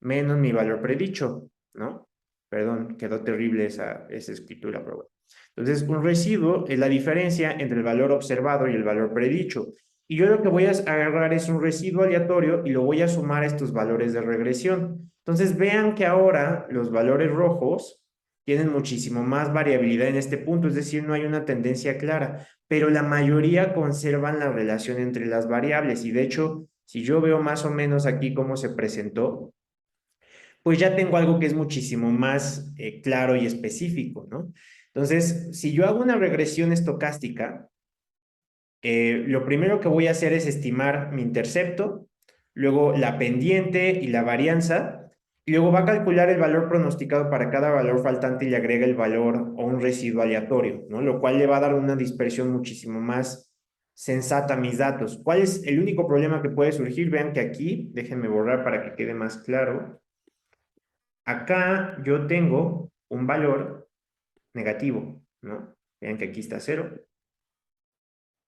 menos mi valor predicho, ¿no? Perdón, quedó terrible esa escritura, pero bueno. Entonces, un residuo es la diferencia entre el valor observado y el valor predicho. Y yo lo que voy a agarrar es un residuo aleatorio y lo voy a sumar a estos valores de regresión. Entonces, vean que ahora los valores rojos tienen muchísimo más variabilidad en este punto, es decir, no hay una tendencia clara, pero la mayoría conservan la relación entre las variables. Y de hecho, si yo veo más o menos aquí cómo se presentó, pues ya tengo algo que es muchísimo más claro y específico, ¿no? Entonces, si yo hago una regresión estocástica, lo primero que voy a hacer es estimar mi intercepto, luego la pendiente y la varianza, y luego va a calcular el valor pronosticado para cada valor faltante y le agrega el valor o un residuo aleatorio, ¿no? Lo cual le va a dar una dispersión muchísimo más sensata a mis datos. ¿Cuál es el único problema que puede surgir? Vean que aquí, déjenme borrar para que quede más claro. Acá yo tengo un valor negativo, ¿no? Vean que aquí está 0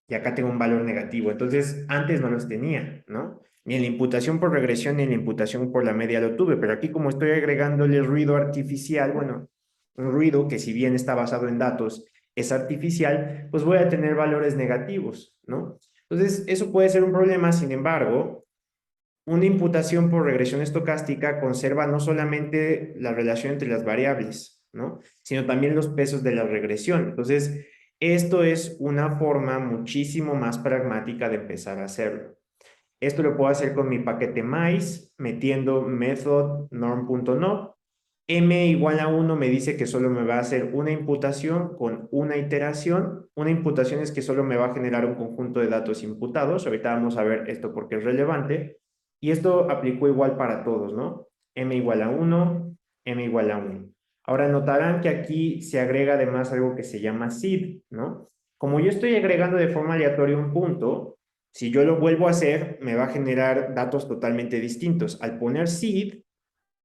y acá tengo un valor negativo. Entonces, antes no los tenía, ¿no? Ni en la imputación por regresión ni en la imputación por la media lo tuve, pero aquí como estoy agregándole ruido artificial, bueno, un ruido que si bien está basado en datos, es artificial, pues voy a tener valores negativos, ¿no? Entonces, eso puede ser un problema, sin embargo, una imputación por regresión estocástica conserva no solamente la relación entre las variables, ¿no? Sino también los pesos de la regresión. Entonces, esto es una forma muchísimo más pragmática de empezar a hacerlo. Esto lo puedo hacer con mi paquete mais, metiendo method norm.no. M igual a 1 me dice que solo me va a hacer una imputación con una iteración. Una imputación es que solo me va a generar un conjunto de datos imputados. Ahorita vamos a ver esto porque es relevante. Y esto aplicó igual para todos, ¿no? M igual a 1, M igual a 1. Ahora notarán que aquí se agrega además algo que se llama seed, ¿no? Como yo estoy agregando de forma aleatoria un punto, si yo lo vuelvo a hacer, me va a generar datos totalmente distintos. Al poner seed,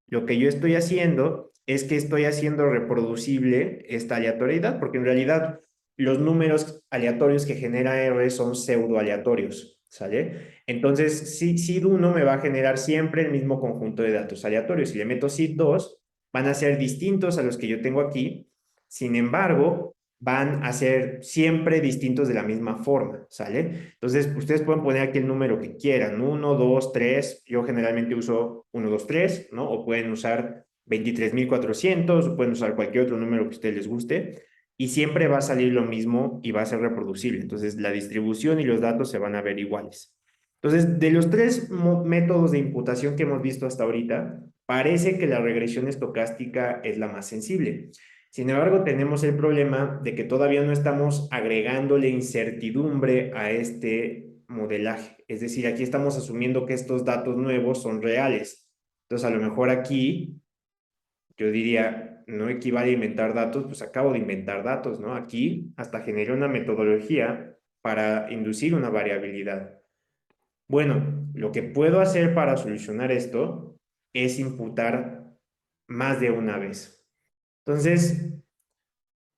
lo que yo estoy haciendo es que estoy haciendo reproducible esta aleatoriedad, porque en realidad los números aleatorios que genera R son pseudo aleatorios, ¿sale? Entonces, seed 1 me va a generar siempre el mismo conjunto de datos aleatorios. Si le meto seed 2, van a ser distintos a los que yo tengo aquí. Sin embargo, van a ser siempre distintos de la misma forma, ¿sale? Entonces, ustedes pueden poner aquí el número que quieran, 1, 2, 3, yo generalmente uso 1, 2, 3, ¿no? O pueden usar 23.400, o pueden usar cualquier otro número que a ustedes les guste, y siempre va a salir lo mismo y va a ser reproducible. Entonces, la distribución y los datos se van a ver iguales. Entonces, de los tres métodos de imputación que hemos visto hasta ahorita, parece que la regresión estocástica es la más sensible. Sin embargo, tenemos el problema de que todavía no estamos agregándole incertidumbre a este modelaje. Es decir, aquí estamos asumiendo que estos datos nuevos son reales. Entonces, a lo mejor aquí, yo diría, no equivale a inventar datos, pues acabo de inventar datos, ¿no? Aquí hasta generé una metodología para inducir una variabilidad. Bueno, lo que puedo hacer para solucionar esto es imputar más de una vez. Entonces,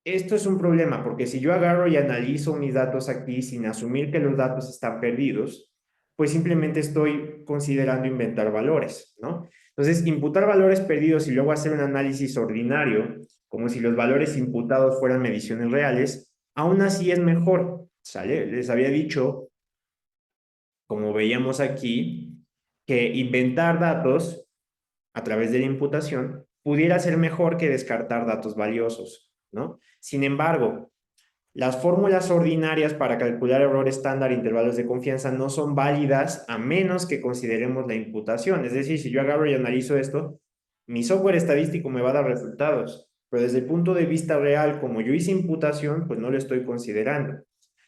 esto es un problema porque si yo agarro y analizo mis datos aquí sin asumir que los datos están perdidos, pues simplemente estoy considerando inventar valores, ¿no? Entonces, imputar valores perdidos y luego hacer un análisis ordinario, como si los valores imputados fueran mediciones reales, aún así es mejor, ¿sale? Les había dicho, como veíamos aquí, que inventar datos a través de la imputación pudiera ser mejor que descartar datos valiosos, ¿no? Sin embargo, Las fórmulas ordinarias para calcular error estándar e intervalos de confianza no son válidas a menos que consideremos la imputación. Es decir, si yo agarro y analizo esto, mi software estadístico me va a dar resultados, pero desde el punto de vista real, como yo hice imputación, pues no lo estoy considerando.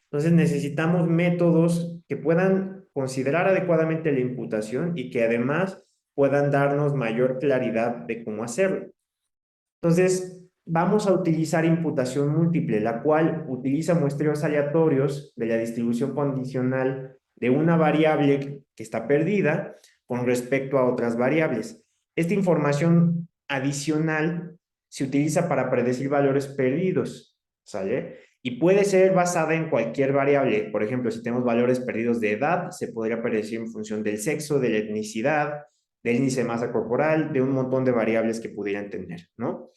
Entonces necesitamos métodos que puedan considerar adecuadamente la imputación y que además puedan darnos mayor claridad de cómo hacerlo. Entonces, vamos a utilizar imputación múltiple, la cual utiliza muestreos aleatorios de la distribución condicional de una variable que está perdida con respecto a otras variables. Esta información adicional se utiliza para predecir valores perdidos, ¿sale? Y puede ser basada en cualquier variable. Por ejemplo, si tenemos valores perdidos de edad, se podría predecir en función del sexo, de la etnicidad, del índice de masa corporal, de un montón de variables que pudieran tener, ¿no?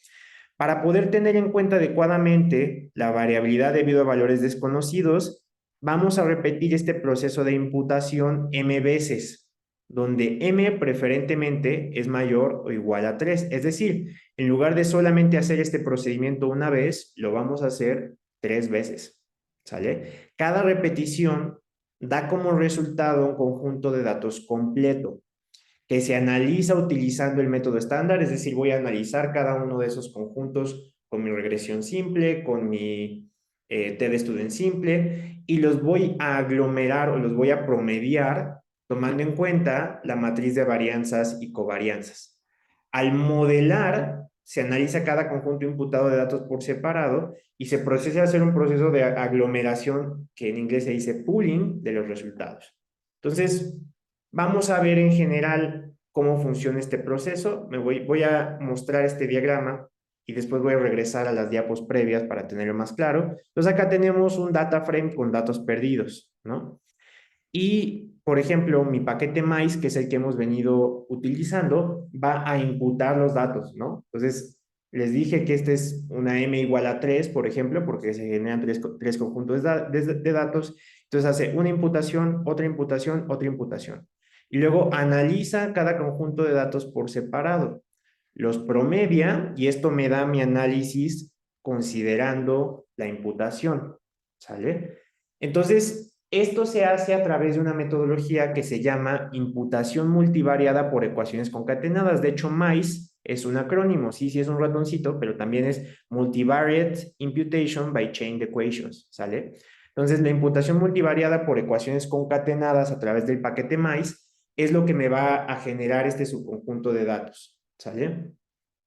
Para poder tener en cuenta adecuadamente la variabilidad debido a valores desconocidos, vamos a repetir este proceso de imputación m veces, donde m preferentemente es mayor o igual a 3. Es decir, en lugar de solamente hacer este procedimiento una vez, lo vamos a hacer 3 veces. ¿Sale? Cada repetición da como resultado un conjunto de datos completo que se analiza utilizando el método estándar, es decir, voy a analizar cada uno de esos conjuntos con mi regresión simple, con mi TD-Student simple, y los voy a aglomerar o los voy a promediar tomando en cuenta la matriz de varianzas y covarianzas. Al modelar, se analiza cada conjunto imputado de datos por separado y se procede a hacer un proceso de aglomeración que en inglés se dice pooling de los resultados. Entonces, vamos a ver en general cómo funciona este proceso. Voy a mostrar este diagrama y después voy a regresar a las diapos previas para tenerlo más claro. Entonces acá tenemos un data frame con datos perdidos, ¿no? Y, por ejemplo, mi paquete MICE, que es el que hemos venido utilizando, va a imputar los datos, ¿no? Entonces, les dije que este es una M igual a 3, por ejemplo, porque se generan tres conjuntos de datos. Entonces hace una imputación, otra imputación, otra imputación. Y luego analiza cada conjunto de datos por separado. Los promedia y esto me da mi análisis considerando la imputación, ¿sale? Entonces, esto se hace a través de una metodología que se llama imputación multivariada por ecuaciones concatenadas. De hecho, MICE es un acrónimo, sí, sí es un ratoncito, pero también es Multivariate Imputation by Chained Equations, ¿sale? Entonces, la imputación multivariada por ecuaciones concatenadas a través del paquete MICE es lo que me va a generar este subconjunto de datos, ¿sale?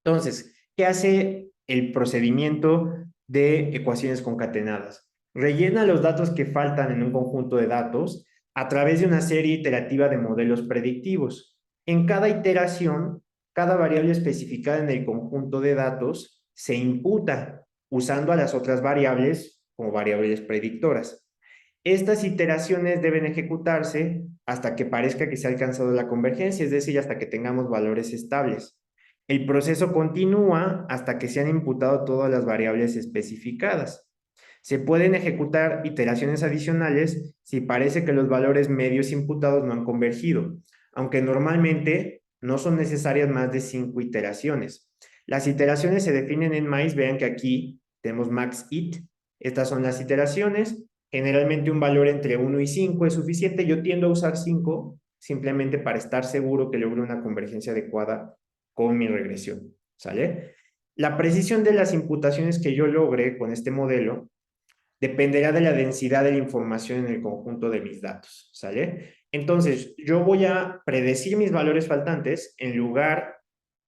Entonces, ¿qué hace el procedimiento de ecuaciones concatenadas? Rellena los datos que faltan en un conjunto de datos a través de una serie iterativa de modelos predictivos. En cada iteración, cada variable especificada en el conjunto de datos se imputa usando a las otras variables como variables predictoras. Estas iteraciones deben ejecutarse hasta que parezca que se ha alcanzado la convergencia, es decir, hasta que tengamos valores estables. El proceso continúa hasta que se han imputado todas las variables especificadas. Se pueden ejecutar iteraciones adicionales si parece que los valores medios imputados no han convergido, aunque normalmente no son necesarias más de 5 iteraciones. Las iteraciones se definen en MICE, vean que aquí tenemos max it. Estas son las iteraciones. Generalmente un valor entre 1 y 5 es suficiente. Yo tiendo a usar 5 simplemente para estar seguro que logro una convergencia adecuada con mi regresión, ¿sale? La precisión de las imputaciones que yo logre con este modelo dependerá de la densidad de la información en el conjunto de mis datos, ¿sale? Entonces, yo voy a predecir mis valores faltantes en lugar,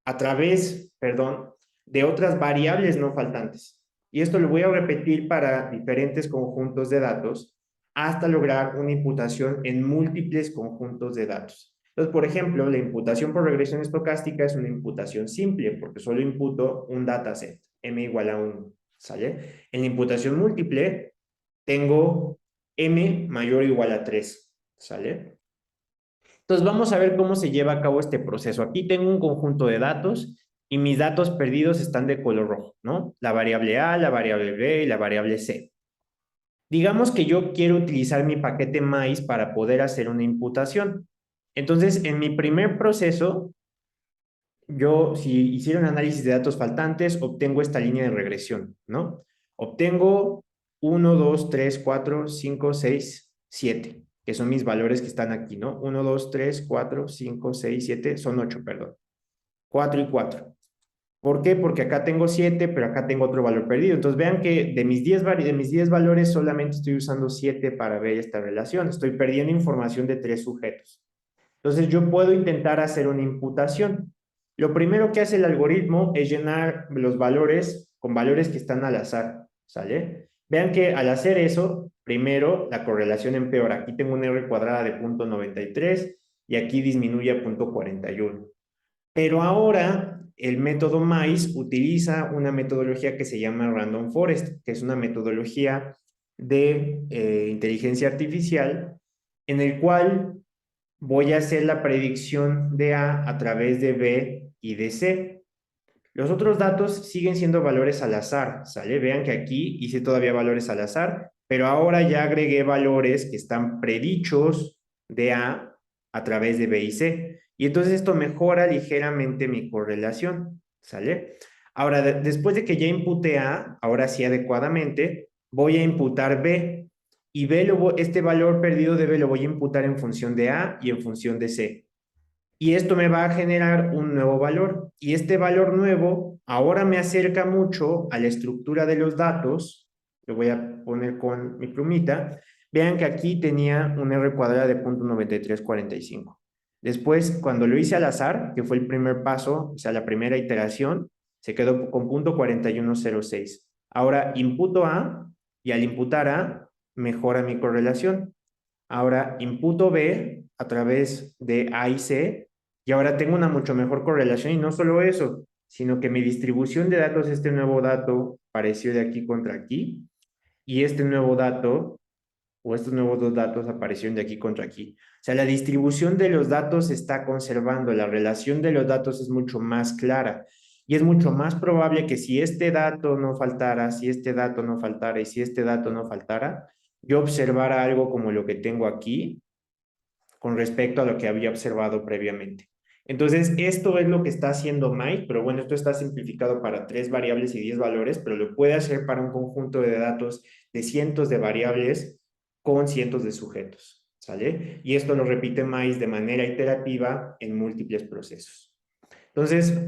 a través, perdón, de otras variables no faltantes. Y esto lo voy a repetir para diferentes conjuntos de datos hasta lograr una imputación en múltiples conjuntos de datos. Entonces, por ejemplo, la imputación por regresión estocástica es una imputación simple porque solo imputo un dataset, m igual a 1, ¿sale? En la imputación múltiple tengo m mayor o igual a 3, ¿sale? Entonces vamos a ver cómo se lleva a cabo este proceso. Aquí tengo un conjunto de datos y mis datos perdidos están de color rojo, ¿no? La variable A, la variable B y la variable C. Digamos que yo quiero utilizar mi paquete MICE para poder hacer una imputación. Entonces, en mi primer proceso, yo, si hiciera un análisis de datos faltantes, obtengo esta línea de regresión, ¿no? Obtengo 1, 2, 3, 4, 5, 6, 7, que son mis valores que están aquí, ¿no? 1, 2, 3, 4, 5, 6, 7, son 8, perdón. 4 y 4. ¿Por qué? Porque acá tengo 7, pero acá tengo otro valor perdido. Entonces vean que de mis 10 valores solamente estoy usando 7 para ver esta relación. Estoy perdiendo información de 3 sujetos. Entonces yo puedo intentar hacer una imputación. Lo primero que hace el algoritmo es llenar los valores con valores que están al azar, ¿sale? Vean que al hacer eso, primero la correlación empeora. Aquí tengo un R cuadrada de 0.93 y aquí disminuye a 0.41. Pero ahora el método MAIS utiliza una metodología que se llama Random Forest, que es una metodología de inteligencia artificial en el cual voy a hacer la predicción de A través de B y de C. Los otros datos siguen siendo valores al azar, ¿sale? Vean que aquí hice todavía valores al azar, pero ahora ya agregué valores que están predichos de A través de B y C. Y entonces esto mejora ligeramente mi correlación, ¿sale? Ahora, después de que ya imputé A, ahora sí adecuadamente, voy a imputar B. Y B este valor perdido de B lo voy a imputar en función de A y en función de C. Y esto me va a generar un nuevo valor. Y este valor nuevo ahora me acerca mucho a la estructura de los datos. Lo voy a poner con mi plumita. Vean que aquí tenía un R cuadrada de 0.9345. Después, cuando lo hice al azar, que fue el primer paso, o sea, la primera iteración, se quedó con 0.4106. Ahora imputo A y al imputar A, mejora mi correlación. Ahora imputo B a través de A y C y ahora tengo una mucho mejor correlación y no solo eso, sino que mi distribución de datos, este nuevo dato apareció de aquí contra aquí y este nuevo dato o estos nuevos dos datos aparecieron de aquí contra aquí. O sea, la distribución de los datos se está conservando, la relación de los datos es mucho más clara y es mucho más probable que si este dato no faltara, si este dato no faltara y si este dato no faltara, yo observara algo como lo que tengo aquí con respecto a lo que había observado previamente. Entonces, esto es lo que está haciendo Mike, pero bueno, esto está simplificado para 3 variables y 10 valores, pero lo puede hacer para un conjunto de datos de cientos de variables con cientos de sujetos, ¿sale? Y esto lo repite Mike de manera iterativa en múltiples procesos. Entonces,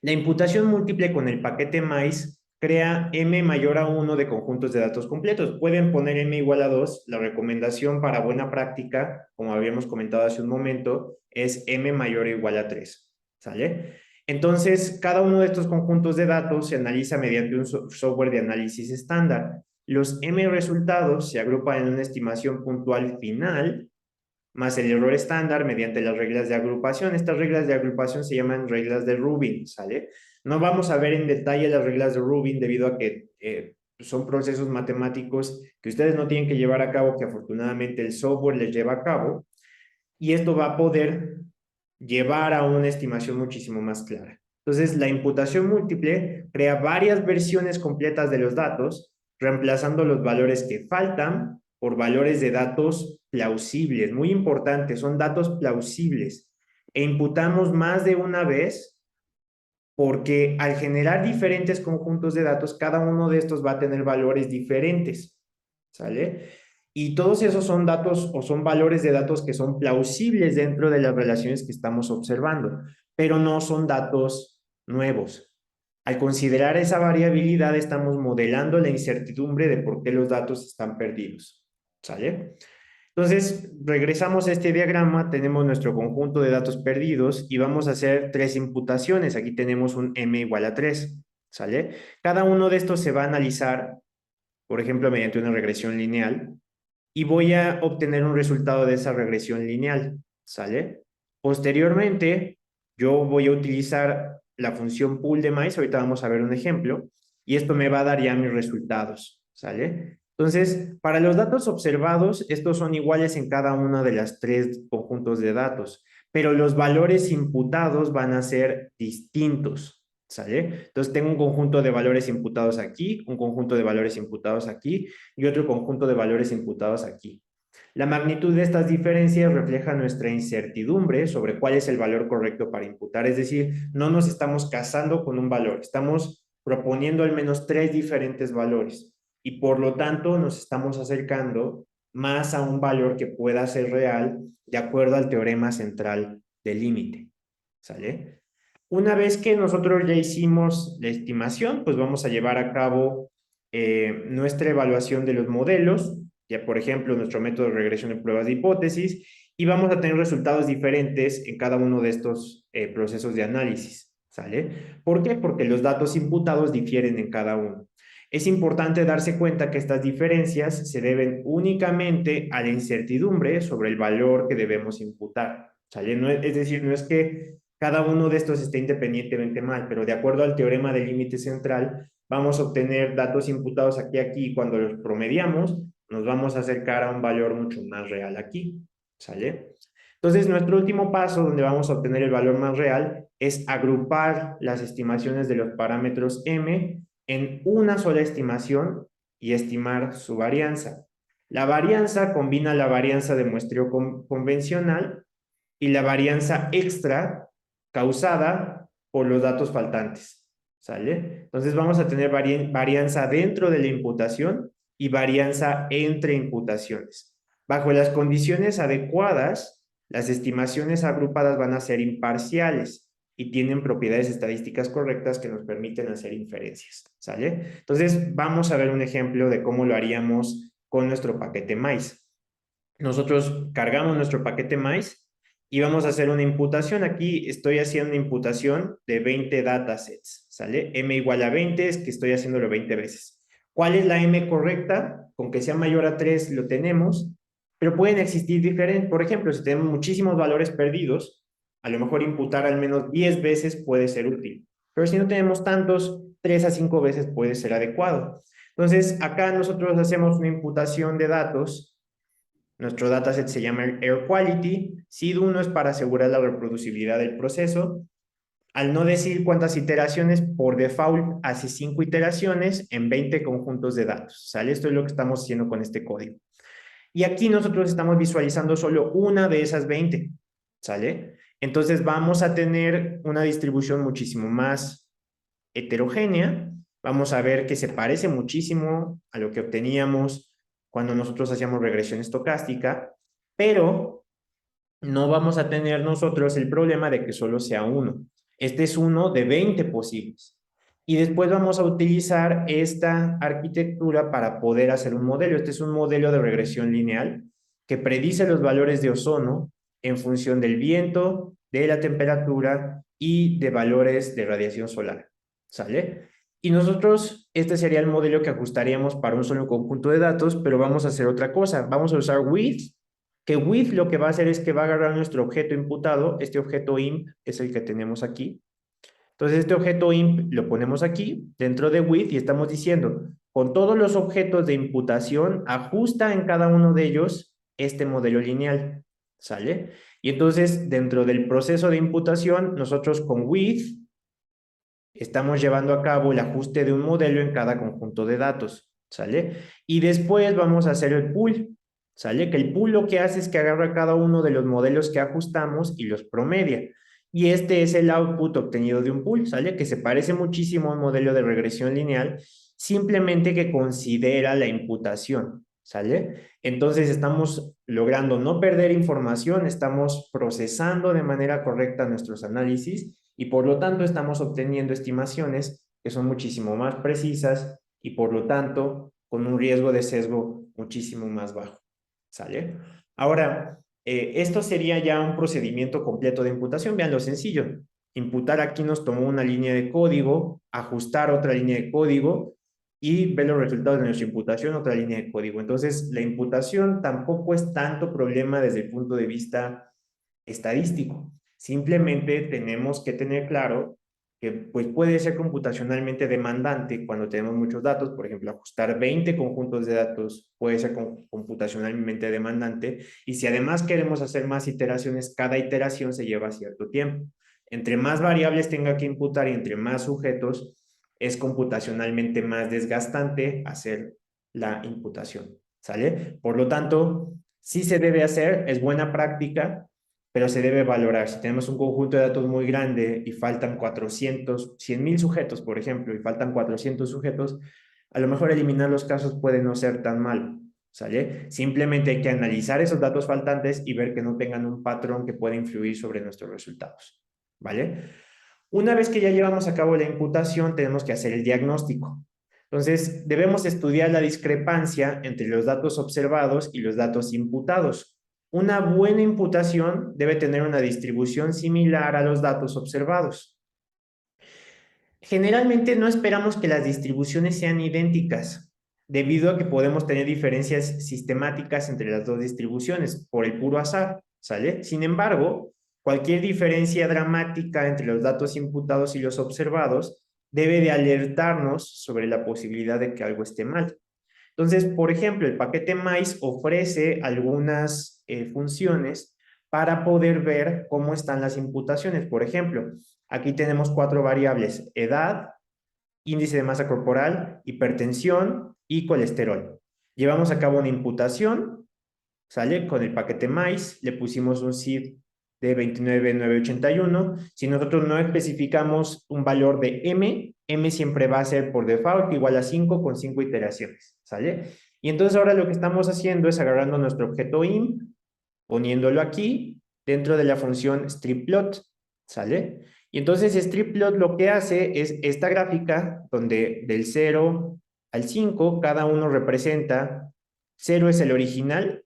la imputación múltiple con el paquete MAIS crea M mayor a 1 de conjuntos de datos completos. Pueden poner M igual a 2. La recomendación para buena práctica, como habíamos comentado hace un momento, es M mayor o igual a 3. ¿Sale? Entonces, cada uno de estos conjuntos de datos se analiza mediante un software de análisis estándar. Los M resultados se agrupan en una estimación puntual final más el error estándar mediante las reglas de agrupación. Estas reglas de agrupación se llaman reglas de Rubin, ¿sale? No vamos a ver en detalle las reglas de Rubin debido a que son procesos matemáticos que ustedes no tienen que llevar a cabo, que afortunadamente el software les lleva a cabo, y esto va a poder llevar a una estimación muchísimo más clara. Entonces, la imputación múltiple crea varias versiones completas de los datos, reemplazando los valores que faltan por valores de datos plausibles. Muy importante, son datos plausibles. E imputamos más de una vez porque al generar diferentes conjuntos de datos, cada uno de estos va a tener valores diferentes, ¿sale? Y todos esos son datos o son valores de datos que son plausibles dentro de las relaciones que estamos observando, pero no son datos nuevos. Al considerar esa variabilidad, estamos modelando la incertidumbre de por qué los datos están perdidos, ¿sale? Entonces, regresamos a este diagrama, tenemos nuestro conjunto de datos perdidos y vamos a hacer 3 imputaciones. Aquí tenemos un M igual a 3, ¿sale? Cada uno de estos se va a analizar, por ejemplo, mediante una regresión lineal y voy a obtener un resultado de esa regresión lineal, ¿sale? Posteriormente, yo voy a utilizar la función pool de mice, ahorita vamos a ver un ejemplo, y esto me va a dar ya mis resultados, ¿sale? Entonces, para los datos observados, estos son iguales en cada una de las 3 conjuntos de datos, pero los valores imputados van a ser distintos, ¿sale? Entonces, tengo un conjunto de valores imputados aquí, un conjunto de valores imputados aquí, y otro conjunto de valores imputados aquí. La magnitud de estas diferencias refleja nuestra incertidumbre sobre cuál es el valor correcto para imputar, es decir, no nos estamos casando con un valor, estamos proponiendo al menos 3 diferentes valores. y por lo tanto nos estamos acercando más a un valor que pueda ser real de acuerdo al teorema central del límite, ¿sale? Una vez que nosotros ya hicimos la estimación, pues vamos a llevar a cabo nuestra evaluación de los modelos, ya por ejemplo nuestro método de regresión de pruebas de hipótesis, y vamos a tener resultados diferentes en cada uno de estos procesos de análisis, ¿sale? ¿Por qué? Porque los datos imputados difieren en cada uno. Es importante darse cuenta que estas diferencias se deben únicamente a la incertidumbre sobre el valor que debemos imputar, ¿sale? No es decir, no es que cada uno de estos esté independientemente mal, pero de acuerdo al teorema del límite central, vamos a obtener datos imputados aquí, y cuando los promediamos, nos vamos a acercar a un valor mucho más real aquí, ¿sale? Entonces, nuestro último paso, donde vamos a obtener el valor más real, es agrupar las estimaciones de los parámetros M en una sola estimación y estimar su varianza. La varianza combina la varianza de muestreo convencional y la varianza extra causada por los datos faltantes, ¿sale? Entonces vamos a tener varianza dentro de la imputación y varianza entre imputaciones. Bajo las condiciones adecuadas, las estimaciones agrupadas van a ser imparciales y tienen propiedades estadísticas correctas que nos permiten hacer inferencias, ¿sale? Entonces vamos a ver un ejemplo de cómo lo haríamos con nuestro paquete MAIS. Nosotros cargamos nuestro paquete MAIS y vamos a hacer una imputación. Aquí estoy haciendo una imputación de 20 datasets, ¿sale? M igual a 20 es que estoy haciéndolo 20 veces. ¿Cuál es la M correcta? Con que sea mayor a 3 lo tenemos, pero pueden existir diferentes. Por ejemplo, si tenemos muchísimos valores perdidos, a lo mejor imputar al menos 10 veces puede ser útil. Pero si no tenemos tantos, 3 a 5 veces puede ser adecuado. Entonces, acá nosotros hacemos una imputación de datos. Nuestro dataset se llama Air Quality. SID1 es para asegurar la reproducibilidad del proceso. Al no decir cuántas iteraciones, por default hace 5 iteraciones en 20 conjuntos de datos, ¿sale? Esto es lo que estamos haciendo con este código. Y aquí nosotros estamos visualizando solo una de esas 20, ¿sale? Entonces vamos a tener una distribución muchísimo más heterogénea. Vamos a ver que se parece muchísimo a lo que obteníamos cuando nosotros hacíamos regresión estocástica, pero no vamos a tener nosotros el problema de que solo sea uno. Este es uno de 20 posibles. Y después vamos a utilizar esta arquitectura para poder hacer un modelo. Este es un modelo de regresión lineal que predice los valores de ozono en función del viento, de la temperatura y de valores de radiación solar. ¿Sale? Y nosotros, este sería el modelo que ajustaríamos para un solo conjunto de datos, pero vamos a hacer otra cosa. Vamos a usar width, que width lo que va a hacer es que va a agarrar nuestro objeto imputado. Este objeto imp es el que tenemos aquí. Entonces, este objeto imp lo ponemos aquí, dentro de width, y estamos diciendo, con todos los objetos de imputación, ajusta en cada uno de ellos este modelo lineal, ¿sale? Y entonces, dentro del proceso de imputación, nosotros con width estamos llevando a cabo el ajuste de un modelo en cada conjunto de datos, ¿sale? Y después vamos a hacer el pool, ¿sale? Que el pool lo que hace es que agarra cada uno de los modelos que ajustamos y los promedia. Y este es el output obtenido de un pool, ¿sale? Que se parece muchísimo a un modelo de regresión lineal, simplemente que considera la imputación, ¿sale? Entonces estamos logrando no perder información, estamos procesando de manera correcta nuestros análisis y por lo tanto estamos obteniendo estimaciones que son muchísimo más precisas y por lo tanto con un riesgo de sesgo muchísimo más bajo, ¿sale? Ahora, esto sería ya un procedimiento completo de imputación. Vean lo sencillo. Imputar aquí nos tomó una línea de código, ajustar otra línea de código y ver los resultados de nuestra imputación, otra línea de código. Entonces, la imputación tampoco es tanto problema desde el punto de vista estadístico. Simplemente tenemos que tener claro que pues, puede ser computacionalmente demandante cuando tenemos muchos datos. Por ejemplo, ajustar 20 conjuntos de datos puede ser computacionalmente demandante. Y si además queremos hacer más iteraciones, cada iteración se lleva cierto tiempo. Entre más variables tenga que imputar y entre más sujetos, es computacionalmente más desgastante hacer la imputación. ¿Sale? Por lo tanto, sí se debe hacer, es buena práctica, pero se debe valorar. Si tenemos un conjunto de datos muy grande y faltan 400, 100,000 sujetos, por ejemplo, y faltan 400 sujetos, A lo mejor eliminar los casos puede no ser tan malo, ¿sale? Simplemente hay que analizar esos datos faltantes y ver que no tengan un patrón que pueda influir sobre nuestros resultados, ¿vale? Una vez que ya llevamos a cabo la imputación, tenemos que hacer el diagnóstico. Entonces, debemos estudiar la discrepancia entre los datos observados y los datos imputados. Una buena imputación debe tener una distribución similar a los datos observados. Generalmente no esperamos que las distribuciones sean idénticas, debido a que podemos tener diferencias sistemáticas entre las dos distribuciones por el puro azar, ¿sale? Sin embargo, cualquier diferencia dramática entre los datos imputados y los observados debe de alertarnos sobre la posibilidad de que algo esté mal. Entonces, por ejemplo, el paquete MAIS ofrece algunas funciones para poder ver cómo están las imputaciones. Por ejemplo, aquí tenemos 4 variables: edad, índice de masa corporal, hipertensión y colesterol. Llevamos a cabo una imputación, ¿sale? Con el paquete MAIS, le pusimos un SID de 29,981. Si nosotros no especificamos un valor de M siempre va a ser por default igual a 5 con 5 iteraciones, ¿sale? Y entonces ahora lo que estamos haciendo es agarrando nuestro objeto imp, poniéndolo aquí dentro de la función stripplot, ¿sale? Y entonces stripplot lo que hace es esta gráfica donde del 0 al 5 cada uno representa, 0 es el original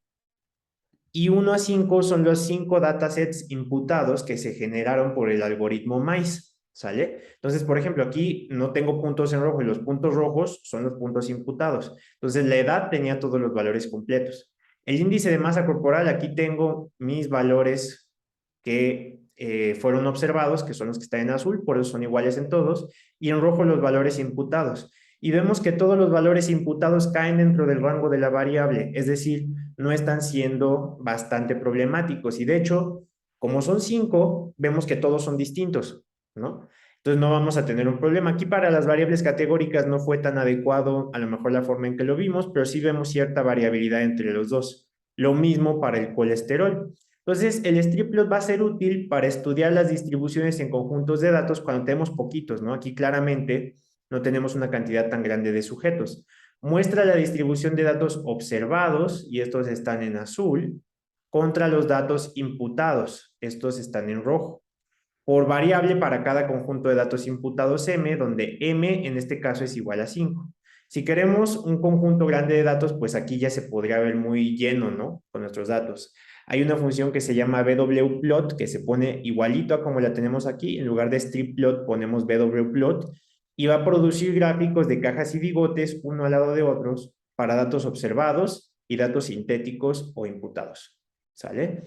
y 1 a 5 son los 5 datasets imputados que se generaron por el algoritmo MAIS, ¿sale? Entonces, por ejemplo, aquí no tengo puntos en rojo y los puntos rojos son los puntos imputados. Entonces, la edad tenía todos los valores completos. El índice de masa corporal, aquí tengo mis valores que fueron observados, que son los que están en azul, por eso son iguales en todos, y en rojo los valores imputados. Y vemos que todos los valores imputados caen dentro del rango de la variable, es decir, no están siendo bastante problemáticos. Y de hecho, como son 5, vemos que todos son distintos, ¿no? Entonces no vamos a tener un problema. Aquí para las variables categóricas no fue tan adecuado a lo mejor la forma en que lo vimos, pero sí vemos cierta variabilidad entre los dos. Lo mismo para el colesterol. Entonces, el stripplot va a ser útil para estudiar las distribuciones en conjuntos de datos cuando tenemos poquitos, ¿no? Aquí claramente no tenemos una cantidad tan grande de sujetos. Muestra la distribución de datos observados, y estos están en azul, contra los datos imputados, estos están en rojo. Por variable para cada conjunto de datos imputados M, donde M en este caso es igual a 5. Si queremos un conjunto grande de datos, pues aquí ya se podría ver muy lleno, ¿no? Con nuestros datos. Hay una función que se llama bwplot, que se pone igualito a como la tenemos aquí. En lugar de stripplot ponemos bwplot y va a producir gráficos de cajas y bigotes uno al lado de otros para datos observados y datos sintéticos o imputados. ¿Sale?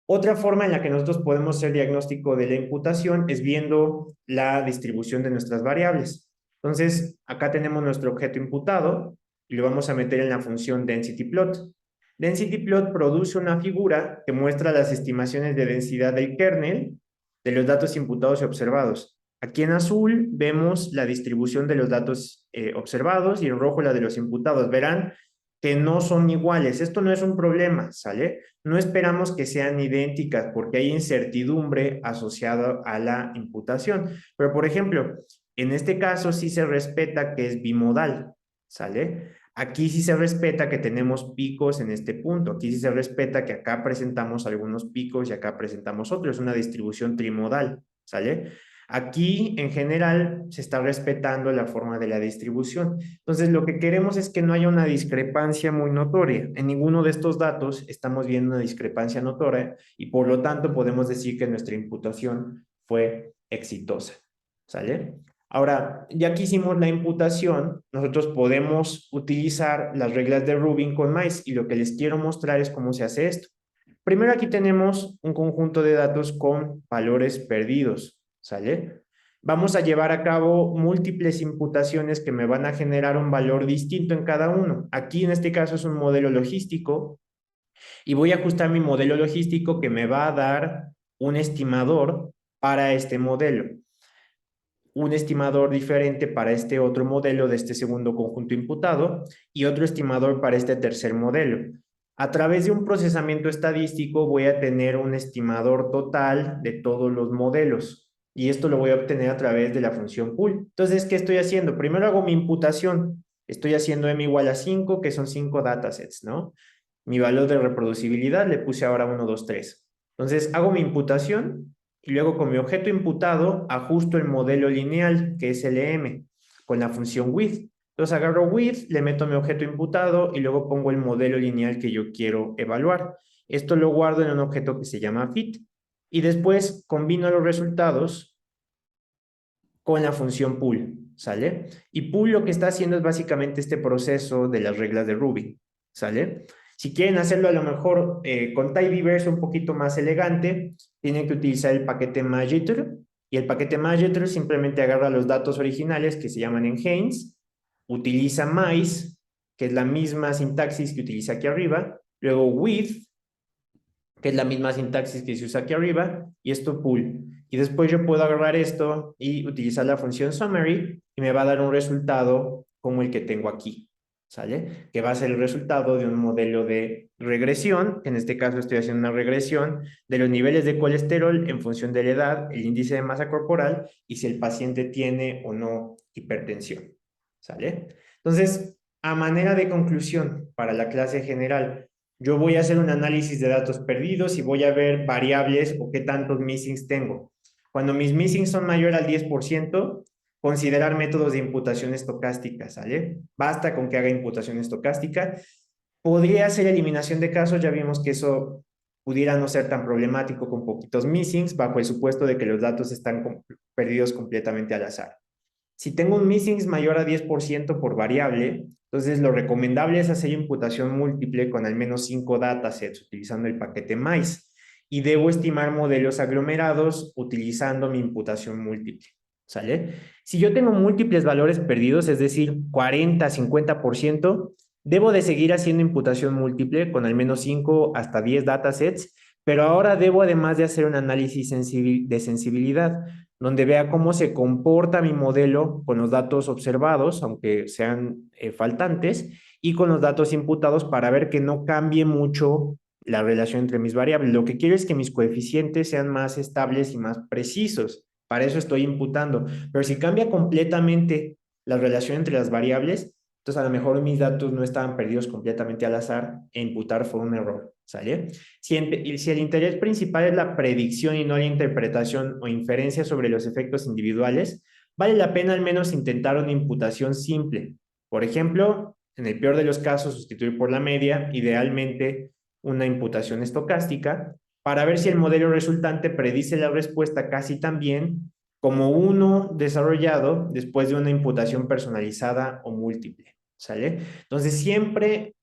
Otra forma en la que nosotros podemos hacer diagnóstico de la imputación es viendo la distribución de nuestras variables. Entonces, acá tenemos nuestro objeto imputado y lo vamos a meter en la función densityplot. Densityplot produce una figura que muestra las estimaciones de densidad del kernel de los datos imputados y observados. Aquí en azul vemos la distribución de los datos observados y en rojo la de los imputados. Verán que no son iguales. Esto no es un problema, ¿sale? No esperamos que sean idénticas porque hay incertidumbre asociada a la imputación. Pero, por ejemplo, en este caso sí se respeta que es bimodal, ¿sale? Aquí sí se respeta que tenemos picos en este punto. Aquí sí se respeta que acá presentamos algunos picos y acá presentamos otros. Es una distribución trimodal, ¿sale? Aquí, en general, se está respetando la forma de la distribución. Entonces, lo que queremos es que no haya una discrepancia muy notoria. En ninguno de estos datos estamos viendo una discrepancia notoria y, por lo tanto, podemos decir que nuestra imputación fue exitosa. ¿Sale? Ahora, ya que hicimos la imputación, nosotros podemos utilizar las reglas de Rubin con MAIS y lo que les quiero mostrar es cómo se hace esto. Primero aquí tenemos un conjunto de datos con valores perdidos, ¿sale? Vamos a llevar a cabo múltiples imputaciones que me van a generar un valor distinto en cada uno. Aquí en este caso es un modelo logístico y voy a ajustar mi modelo logístico que me va a dar un estimador para este modelo, un estimador diferente para este otro modelo de este segundo conjunto imputado y otro estimador para este tercer modelo. A través de un procesamiento estadístico voy a tener un estimador total de todos los modelos y esto lo voy a obtener a través de la función pool. Entonces, ¿qué estoy haciendo? Primero hago mi imputación. Estoy haciendo M igual a 5, que son 5 datasets, ¿no? Mi valor de reproducibilidad le puse ahora 1, 2, 3. Entonces, hago mi imputación y luego con mi objeto imputado ajusto el modelo lineal, que es LM, con la función with. Entonces, agarro with, le meto mi objeto imputado y luego pongo el modelo lineal que yo quiero evaluar. Esto lo guardo en un objeto que se llama fit. Y después combino los resultados con la función pool, ¿sale? Y pool lo que está haciendo es básicamente este proceso de las reglas de Ruby, ¿sale? Si quieren hacerlo a lo mejor con tidyverse un poquito más elegante, tienen que utilizar el paquete Magiter, y el paquete Magiter simplemente agarra los datos originales que se llaman enhains, utiliza mice, que es la misma sintaxis que utiliza aquí arriba, luego with, que es la misma sintaxis que se usa aquí arriba, y esto pool. Y después yo puedo agarrar esto y utilizar la función summary y me va a dar un resultado como el que tengo aquí, ¿sale? Que va a ser el resultado de un modelo de regresión, que en este caso estoy haciendo una regresión de los niveles de colesterol en función de la edad, el índice de masa corporal y si el paciente tiene o no hipertensión, ¿sale? Entonces, a manera de conclusión para la clase general, yo voy a hacer un análisis de datos perdidos y voy a ver variables o qué tantos missings tengo. Cuando mis missings son mayor al 10%, considerar métodos de imputación estocástica, ¿sale? Basta con que haga imputación estocástica. Podría hacer eliminación de casos, ya vimos que eso pudiera no ser tan problemático con poquitos missings, bajo el supuesto de que los datos están perdidos completamente al azar. Si tengo un missing mayor a 10% por variable, entonces lo recomendable es hacer imputación múltiple con al menos 5 datasets utilizando el paquete MICE y debo estimar modelos aglomerados utilizando mi imputación múltiple, ¿sale? Si yo tengo múltiples valores perdidos, es decir, 40, 50%, debo de seguir haciendo imputación múltiple con al menos 5 hasta 10 datasets, pero ahora debo además de hacer un análisis de sensibilidad, donde vea cómo se comporta mi modelo con los datos observados, aunque sean faltantes, y con los datos imputados para ver que no cambie mucho la relación entre mis variables. Lo que quiero es que mis coeficientes sean más estables y más precisos. Para eso estoy imputando. Pero si cambia completamente la relación entre las variables, entonces a lo mejor mis datos no estaban perdidos completamente al azar e imputar fue un error, ¿sale? Si el interés principal es la predicción y no la interpretación o inferencia sobre los efectos individuales, vale la pena al menos intentar una imputación simple. Por ejemplo, en el peor de los casos, sustituir por la media, idealmente una imputación estocástica, para ver si el modelo resultante predice la respuesta casi tan bien como uno desarrollado después de una imputación personalizada o múltiple, ¿sale? Entonces, siempre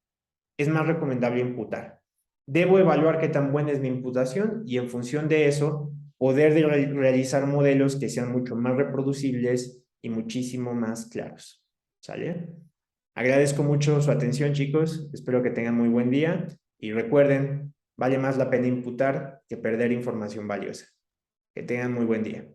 es más recomendable imputar. Debo evaluar qué tan buena es mi imputación y en función de eso, poder realizar modelos que sean mucho más reproducibles y muchísimo más claros, ¿sale? Agradezco mucho su atención, chicos. Espero que tengan muy buen día y recuerden, vale más la pena imputar que perder información valiosa. Que tengan muy buen día.